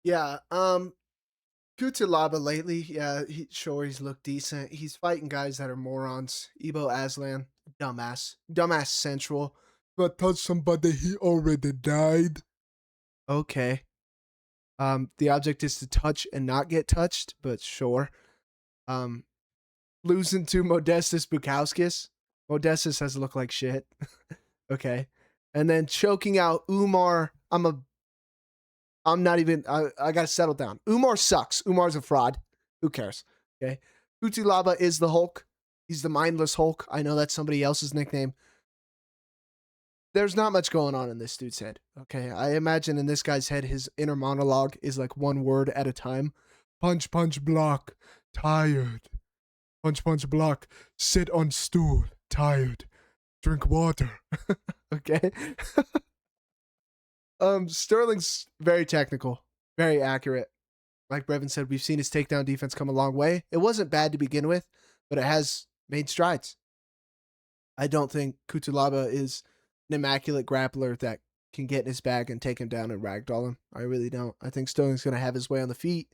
Yeah, Cutelaba lately, yeah, he's looked decent. He's fighting guys that are morons. Ebo Aslan, dumbass, dumbass central. If I touch somebody, he already died. Okay. The object is to touch and not get touched, but sure. Um, Losing to Modestus Bukowskis. Modestus has looked like shit. Okay. And then choking out Umar. I'm not even, I gotta settle down. Umar sucks. Umar's a fraud. Who cares? Okay. Cutelaba is the Hulk. He's the mindless Hulk. I know that's somebody else's nickname. There's not much going on in this dude's head. Okay. I imagine in this guy's head, his inner monologue is like one word at a time. Punch, punch, block. Tired. Punch, punch, block. Sit on stool. Tired. Drink water. Okay. Sterling's very technical, very accurate. Like Brevin said, we've seen his takedown defense come a long way. It wasn't bad to begin with, but it has made strides. I don't think Kutulaba is an immaculate grappler that can get in his bag and take him down and ragdoll him. I really don't. I think Sterling's going to have his way on the feet.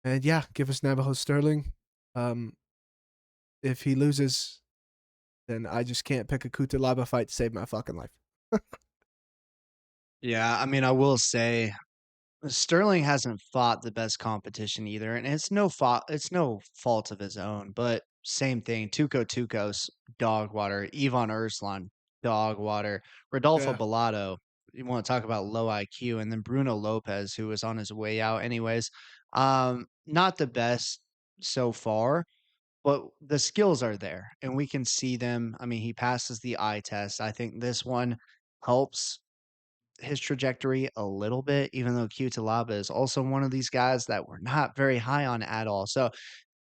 And yeah, give us Navajo Sterling. Um, if he loses, then I just can't pick a Kutulaba fight to save my fucking life. Yeah, I mean, I will say Sterling hasn't fought the best competition either, and it's no fault of his own, but same thing. Tukos, dog water. Ivan Urslan, dog water. Rodolfo Yeah. Bellato, you want to talk about low IQ, and then Bruno Lopez, who was on his way out anyways. Not the best so far, but the skills are there and we can see them. I mean, he passes the eye test. I think this one helps his trajectory a little bit, even though Cutelaba is also one of these guys that we're not very high on at all. So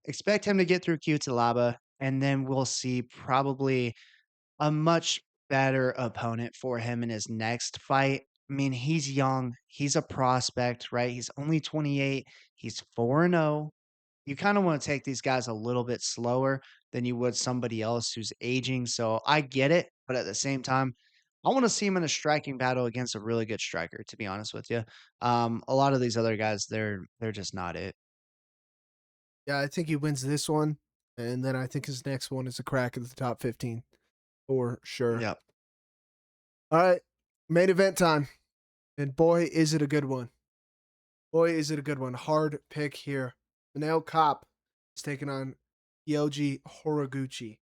expect him to get through Cutelaba, and then we'll see probably a much better opponent for him in his next fight. I mean, he's young, he's a prospect, right? He's only 28, he's 4-0. You kinda wanna take these guys a little bit slower than you would somebody else who's aging, so I get it, but at the same time, I wanna see him in a striking battle against a really good striker, to be honest with you. A lot of these other guys, they're just not it. Yeah, I think he wins this one, and then I think his next one is a crack at the top 15 for sure. Yep. All right, main event time, and boy, is it a good one. Boy, is it a good one. Hard pick here. Manel Kape is taking on Kyoji Horiguchi.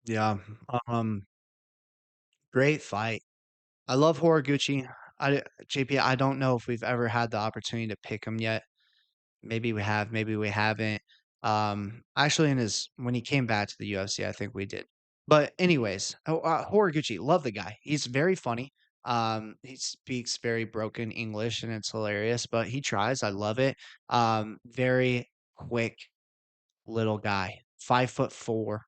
Yeah, um, great fight. I love Horiguchi. JP, I don't know if we've ever had the opportunity to pick him yet. Maybe we have, maybe we haven't. Actually, in his when he came back to the UFC, I think we did. But anyways, Horiguchi, love the guy. He's very funny. He speaks very broken English, and it's hilarious. But he tries. I love it. Very quick little guy, 5'4",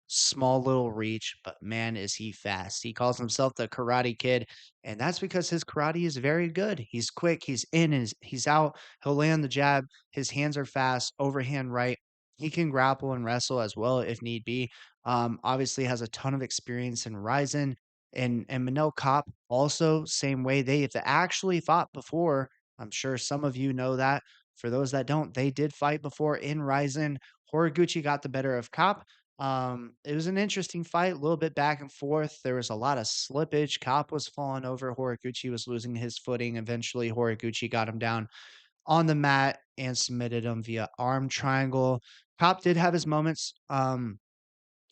small little reach, but man, is he fast. He calls himself the Karate Kid, and that's because his karate is very good. He's quick, he's in, he's out. He'll land the jab. His hands are fast, overhand right. He can grapple and wrestle as well if need be. Obviously has a ton of experience in Ryzen, and Manel Kopp also same way. They've actually fought before. I'm sure some of you know that. For those that don't, they did fight before in Ryzen. Horiguchi got the better of Kopp. It was an interesting fight, a little bit back and forth. There was a lot of slippage. Kopp was falling over. Horiguchi was losing his footing. Eventually, Horiguchi got him down on the mat and submitted him via arm triangle. Kopp did have his moments.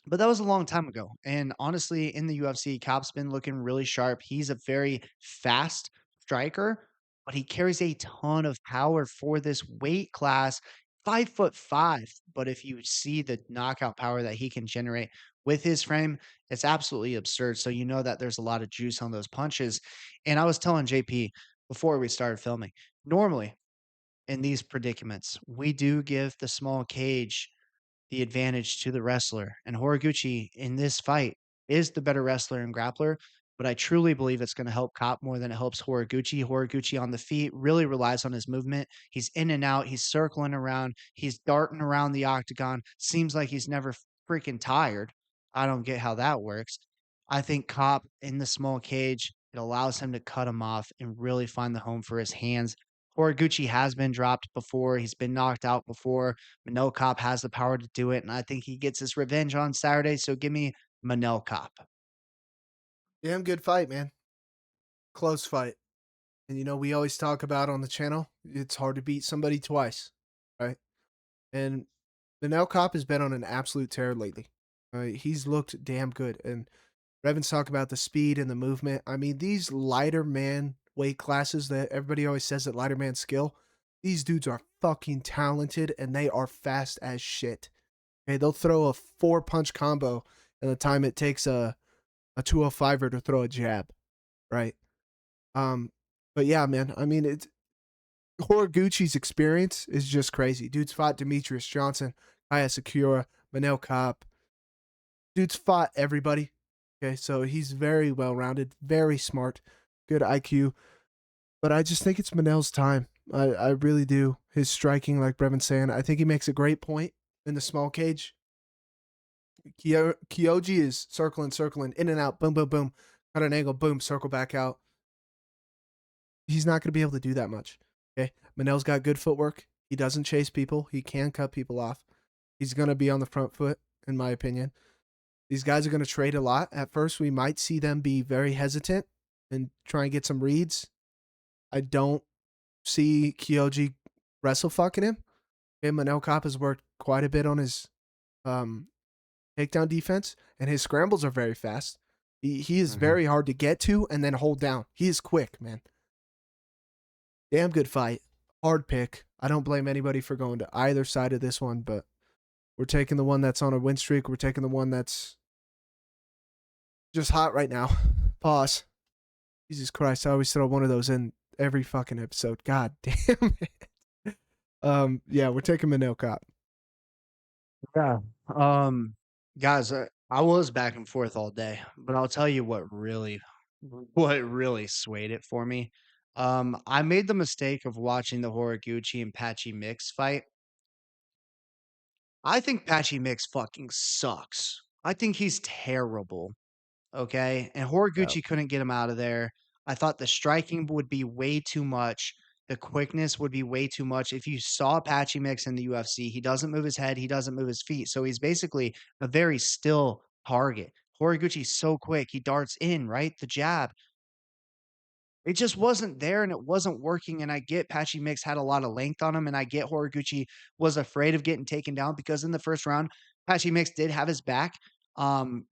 But that was a long time ago, and honestly, in the UFC, Cobb's been looking really sharp. He's a very fast striker, but he carries a ton of power for this weight class. 5'5", but if you see the knockout power that he can generate with his frame, it's absolutely absurd. So you know that there's a lot of juice on those punches. And I was telling JP before we started filming, normally in these predicaments, we do give the small cage the advantage to the wrestler. And Horiguchi in this fight is the better wrestler and grappler, but I truly believe it's going to help Cop more than it helps Horiguchi. Horiguchi on the feet really relies on his movement. He's in and out, he's circling around, he's darting around the octagon. Seems like he's never freaking tired. I don't get how that works. I think Cop in the small cage, it allows him to cut him off and really find the home for his hands. Horiguchi has been dropped before. He's been knocked out before. Manel Kopp has the power to do it, and I think he gets his revenge on Saturday, so give me Manel Kopp. Damn good fight, man. Close fight. And we always talk about on the channel, it's hard to beat somebody twice, right? And Manel Kopp has been on an absolute tear lately. He's looked damn good. And Revan's talk about the speed and the movement. I mean, these lighter man weight classes that everybody always says that lighter man skill, these dudes are fucking talented and they are fast as shit. Okay, they'll throw a 4-punch combo in the time it takes a 205er to throw a jab, right? Um, but yeah, man, I mean, it's Horiguchi's experience is just crazy. Dude's fought Demetrius Johnson, Kaya Sakura, Manel Kopp. Dude's fought everybody. Okay, so he's very well rounded, very smart, good IQ. But I just think it's Manel's time. I really do. His striking, like Brevin's saying, I think he makes a great point in the small cage. Kyoji is circling, in and out, boom, boom, boom, cut an angle, boom, circle back out. He's not going to be able to do that much. Okay, Manel's got good footwork. He doesn't chase people. He can cut people off. He's going to be on the front foot, in my opinion. These guys are going to trade a lot. At first, we might see them be very hesitant and try and get some reads. I don't see Kyoji wrestle fucking him. Okay, Manel Kopp has worked quite a bit on his takedown defense, and his scrambles are very fast. He is Mhm. very hard to get to and then hold down. He is quick, man. Damn good fight. Hard pick. I don't blame anybody for going to either side of this one, but We're taking the one that's on a win streak. We're taking the one that's just hot right now. Pause. Jesus Christ, I always throw one of those in every fucking episode. God damn it. Yeah, we're taking Manel Kape. Yeah. Um, guys, I was back and forth all day, but I'll tell you what really swayed it for me. I made the mistake of watching the Horiguchi and Patchy Mix fight. I think Patchy Mix fucking sucks. I think he's terrible. Okay. And Yeah. Horiguchi couldn't get him out of there. I thought the striking would be way too much. The quickness would be way too much. If you saw Patchy Mix in the UFC, he doesn't move his head, he doesn't move his feet. So he's basically a very still target. Horiguchi's so quick, he darts in, right? The jab. It just wasn't there and it wasn't working. And I get Patchy Mix had a lot of length on him, and I get Horiguchi was afraid of getting taken down because in the first round, Patchy Mix did have his back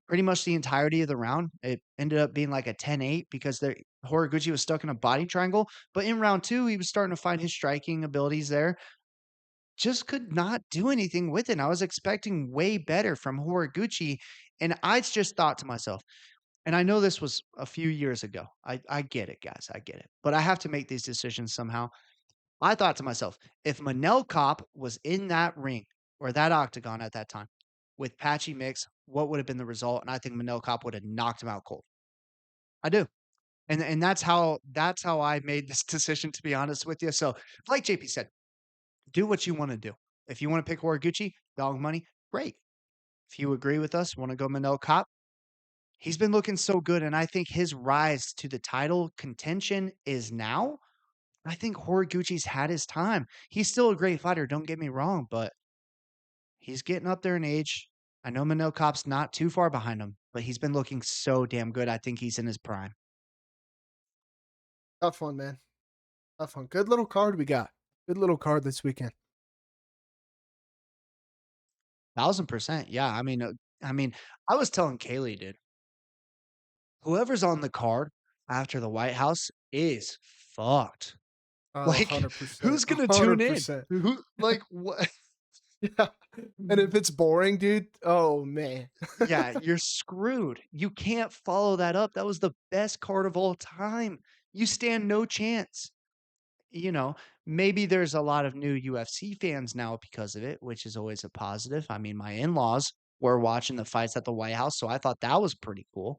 pretty much the entirety of the round. It ended up being like a 10-8 because Horiguchi was stuck in a body triangle. But in round two, he was starting to find his striking abilities there. Just could not do anything with it. I was expecting way better from Horiguchi. And I just thought to myself, and I know this was a few years ago. I get it, guys. I get it. But I have to make these decisions somehow. I thought to myself, if Manel Kape was in that ring or that octagon at that time with Patchy Mix, what would have been the result? And I think Manel Kape would have knocked him out cold. I do. And that's how I made this decision, to be honest with you. So, like JP said, do what you want to do. If you want to pick Horiguchi, dog money, great. If you agree with us, want to go Manel Kape, he's been looking so good, and I think his rise to the title contention is now. I think Horiguchi's had his time. He's still a great fighter, don't get me wrong, but he's getting up there in age. I know Manel Kape's not too far behind him, but he's been looking so damn good. I think he's in his prime. Tough one, man. Tough one. Good little card we got. Good little card this weekend. 1,000%. Yeah, I was telling Kaylee, dude, whoever's on the card after the White House is fucked. Oh, Like, 100%. who's gonna tune in? 100%. Who like what? Yeah. And if it's boring, dude, oh man. Yeah, you're screwed. You can't follow that up. That was the best card of all time. You stand no chance. You know, maybe there's a lot of new UFC fans now because of it, which is always a positive. I mean, my in-laws were watching the fights at the White House, so I thought that was pretty cool.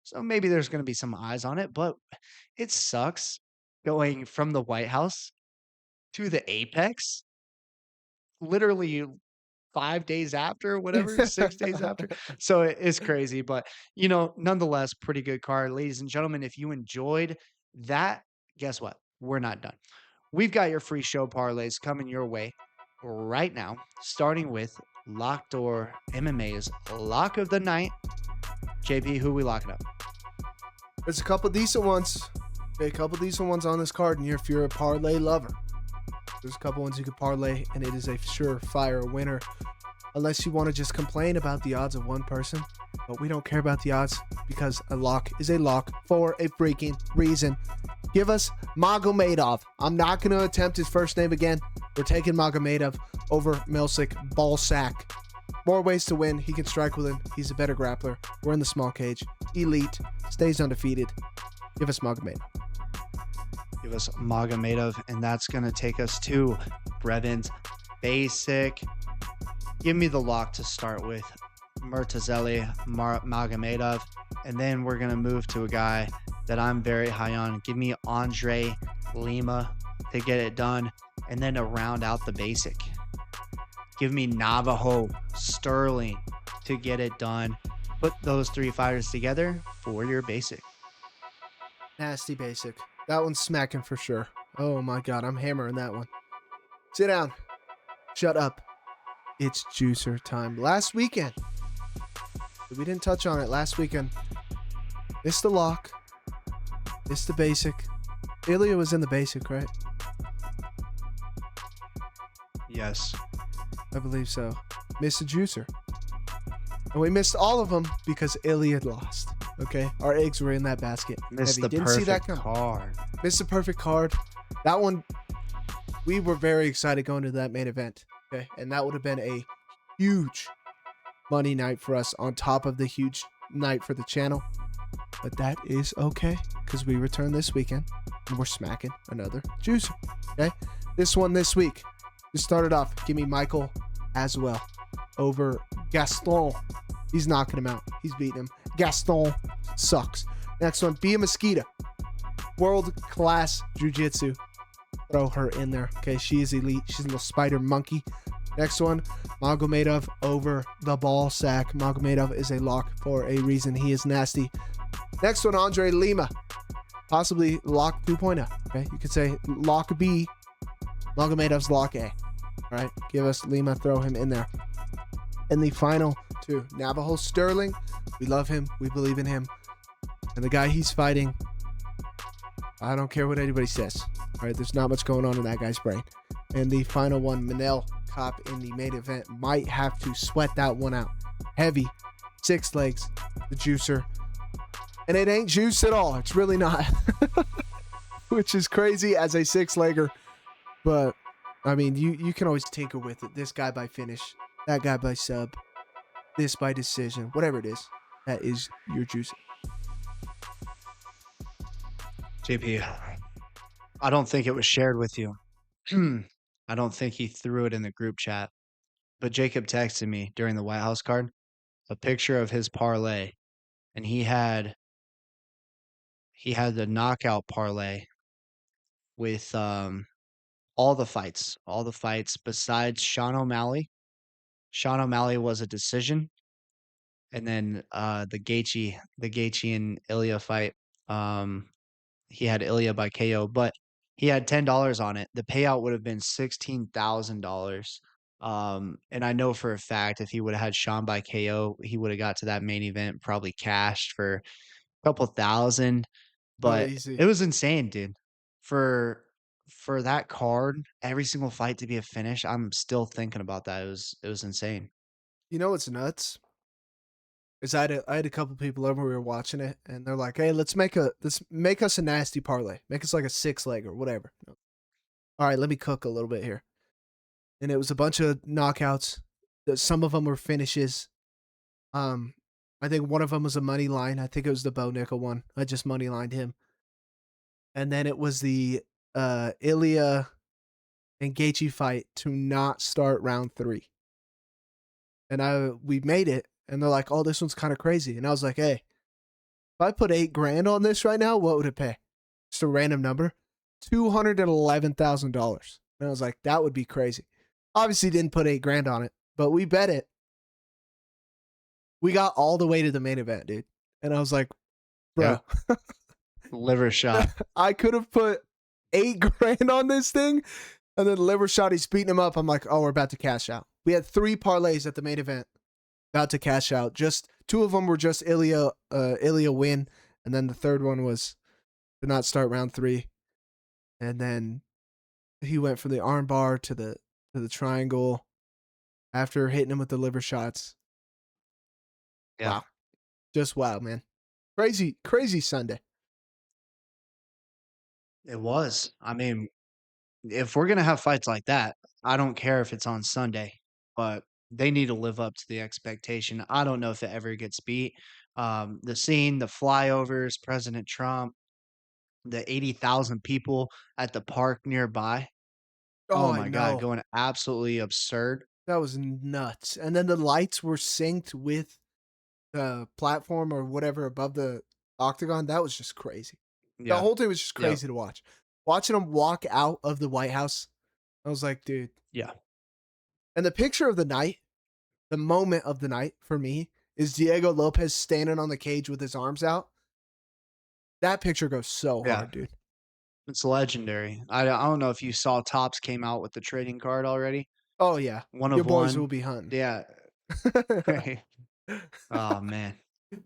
So maybe there's going to be some eyes on it, but it sucks going from the White House to the Apex literally 5 days after, whatever, 6 days after. So it's crazy, but, nonetheless, pretty good card. Ladies and gentlemen, if you enjoyed that, guess what? We're not done. We've got your free show parlays coming your way right now, starting with Locked Door MMA's Lock of the Night. JP, who we locking up? There's a couple decent ones. Okay, a couple decent ones on this card, and if you're a parlay lover, there's a couple ones you could parlay, and it is a surefire winner. Unless you want to just complain about the odds of one person. But we don't care about the odds because a lock is a lock for a freaking reason. Give us Magomedov. I'm not going to attempt his first name again. We're taking Magomedov over Milsic Ballsack. More ways to win. He can strike with him. He's a better grappler. We're in the small cage. Elite. Stays undefeated. Give us Magomedov. Give us Magomedov, and that's going to take us to Brevin's Basic. Give me the lock to start with. Murtazelli, Magomedov, and then we're going to move to a guy that I'm very high on. Give me Andre Lima to get it done, and then to round out the basic. Give me Navajo Stirling to get it done. Put those three fighters together for your basic. Nasty basic. That one's smacking for sure. Oh my God, I'm hammering that one. Sit down. Shut up. It's juicer time. Last weekend, we didn't touch on it last weekend. Missed the lock. Missed the basic. Ilya was in the basic, right? Yes. I believe so. Missed the juicer. And we missed all of them because Ilya lost. Okay? Our eggs were in that basket. Missed Heavy. the Didn't perfect see that coming. card. Missed the perfect card. That one, we were very excited going to that main event. Okay? And that would have been a huge money night for us on top of the huge night for the channel. But that is okay because we return this weekend and we're smacking another juicer. Okay. This one this week. Just started off. Give me Michael Aswell over Gaston. He's knocking him out. He's beating him. Gaston sucks. Next one, Bia Mesquita. World class jiu-jitsu. Throw her in there. Okay, she is elite. She's a little spider monkey. Next one, Magomedov over the ball sack. Magomedov is a lock for a reason. He is nasty. Next one, Andre Lima. Possibly lock 2.0. Okay, you could say lock B. Magomedov's lock A. All right, give us Lima, throw him in there. And the final two, Navajo Stirling. We love him. We believe in him. And the guy he's fighting, I don't care what anybody says. All right, there's not much going on in that guy's brain. And the final one, Manel Kape in the main event. Might have to sweat that one out. Heavy, 6 legs, the juicer. And it ain't juice at all. It's really not. Which is crazy as a 6-legger. But, I mean, you can always tinker with it. This guy by finish, that guy by sub, this by decision, whatever it is. That is your juice. JP, I don't think it was shared with you. I don't think he threw it in the group chat. But Jacob texted me during the White House card a picture of his parlay, and he had the knockout parlay with all the fights besides Sean O'Malley. Sean O'Malley was a decision, and then the Gaethje and Ilya fight. He had Ilya by KO, but he had $10 on it. The payout would have been $16,000. And I know for a fact if he would have had Sean by KO, he would have got to that main event probably cashed for a couple thousand. Oh, But easy. it was insane, dude. For that card, every single fight to be a finish, I'm still thinking about that. It was insane. You know what's nuts? Is I had a couple people over, we were watching it, and they're like, "Hey, let's make us a nasty parlay. Make us like a 6-leg or whatever." All right, let me cook a little bit here. And it was a bunch of knockouts. Some of them were finishes. I think one of them was a money line. I think it was the Bo Nickel one. I just money lined him. And then it was the Ilya and Gaethje fight to not start round 3. And we made it, and they're like, "Oh, this one's kind of crazy." And I was like, "Hey, if I put $8,000 on this right now, what would it pay?" Just a random number, $211,000. And I was like, "That would be crazy." Obviously, didn't put $8,000 on it, but we bet it. We got all the way to the main event, dude. And I was like, "Bro, Yeah. Liver shot. I could have put $8,000 on this thing." And then liver shot, he's beating him up. I'm like, "Oh, we're about to cash out." We had 3 parlays at the main event, about to cash out. Just 2 of them were just Ilya win, and then the third one was to not start round 3. And then he went from the arm bar to the triangle after hitting him with the liver shots. Yeah. Wow, just wow, man, crazy Sunday. It was. I mean, if we're gonna have fights like that, I don't care if it's on Sunday, but they need to live up to the expectation. I don't know if it ever gets beat. The scene, the flyovers, President Trump, the 80,000 people at the park nearby. Oh, Oh I my God, know. going absolutely absurd. That was nuts. And then the lights were synced with the platform or whatever above the octagon. That was just crazy. The Yeah. whole thing was just Yeah. crazy to watch. Watching him walk out of the White House, I was like, dude. Yeah. And the picture of the night, the moment of the night for me is Diego Lopez standing on the cage with his arms out. That picture goes so Yeah. hard, dude. It's legendary. I don't know if you saw Topps came out with the trading card already. Oh, yeah. One Your of boys will one. be hunting. Yeah. Oh man.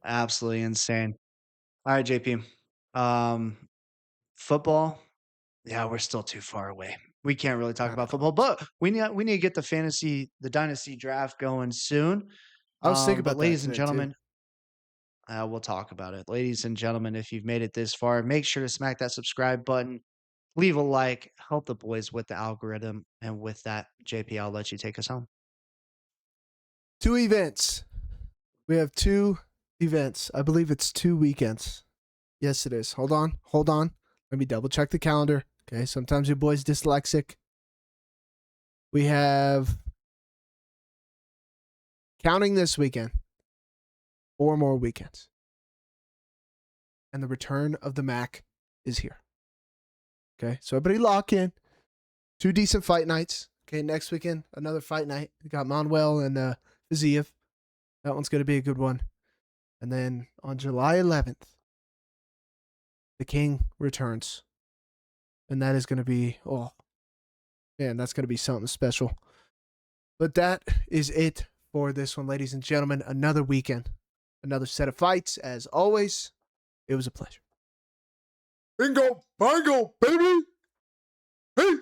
Absolutely insane. All right, JP. Um, football. Yeah, we're still too far away. We can't really talk I about know. football, but we need to get the dynasty draft going soon. I was thinking But about that ladies and today, too. gentlemen, we'll talk about it. Ladies and gentlemen, if you've made it this far, make sure to smack that subscribe button, leave a like, help the boys with the algorithm, and with that, JP, I'll let you take us home. 2 events. We have 2 events. I believe it's 2 weekends. Yes, it is. Hold on. Let me double check the calendar. Okay, sometimes your boy's dyslexic. We have, counting this weekend, 4 more weekends. And the return of the Mac is here. Okay, so everybody lock in. 2 decent fight nights. Okay, next weekend, another fight night. We got Manuel and Fiziev. That one's going to be a good one. And then on July 11th, the King returns. And that is going to be, oh, man, that's going to be something special. But that is it for this one, ladies and gentlemen. Another weekend, another set of fights. As always, it was a pleasure. Bingo, bango, baby. Peace.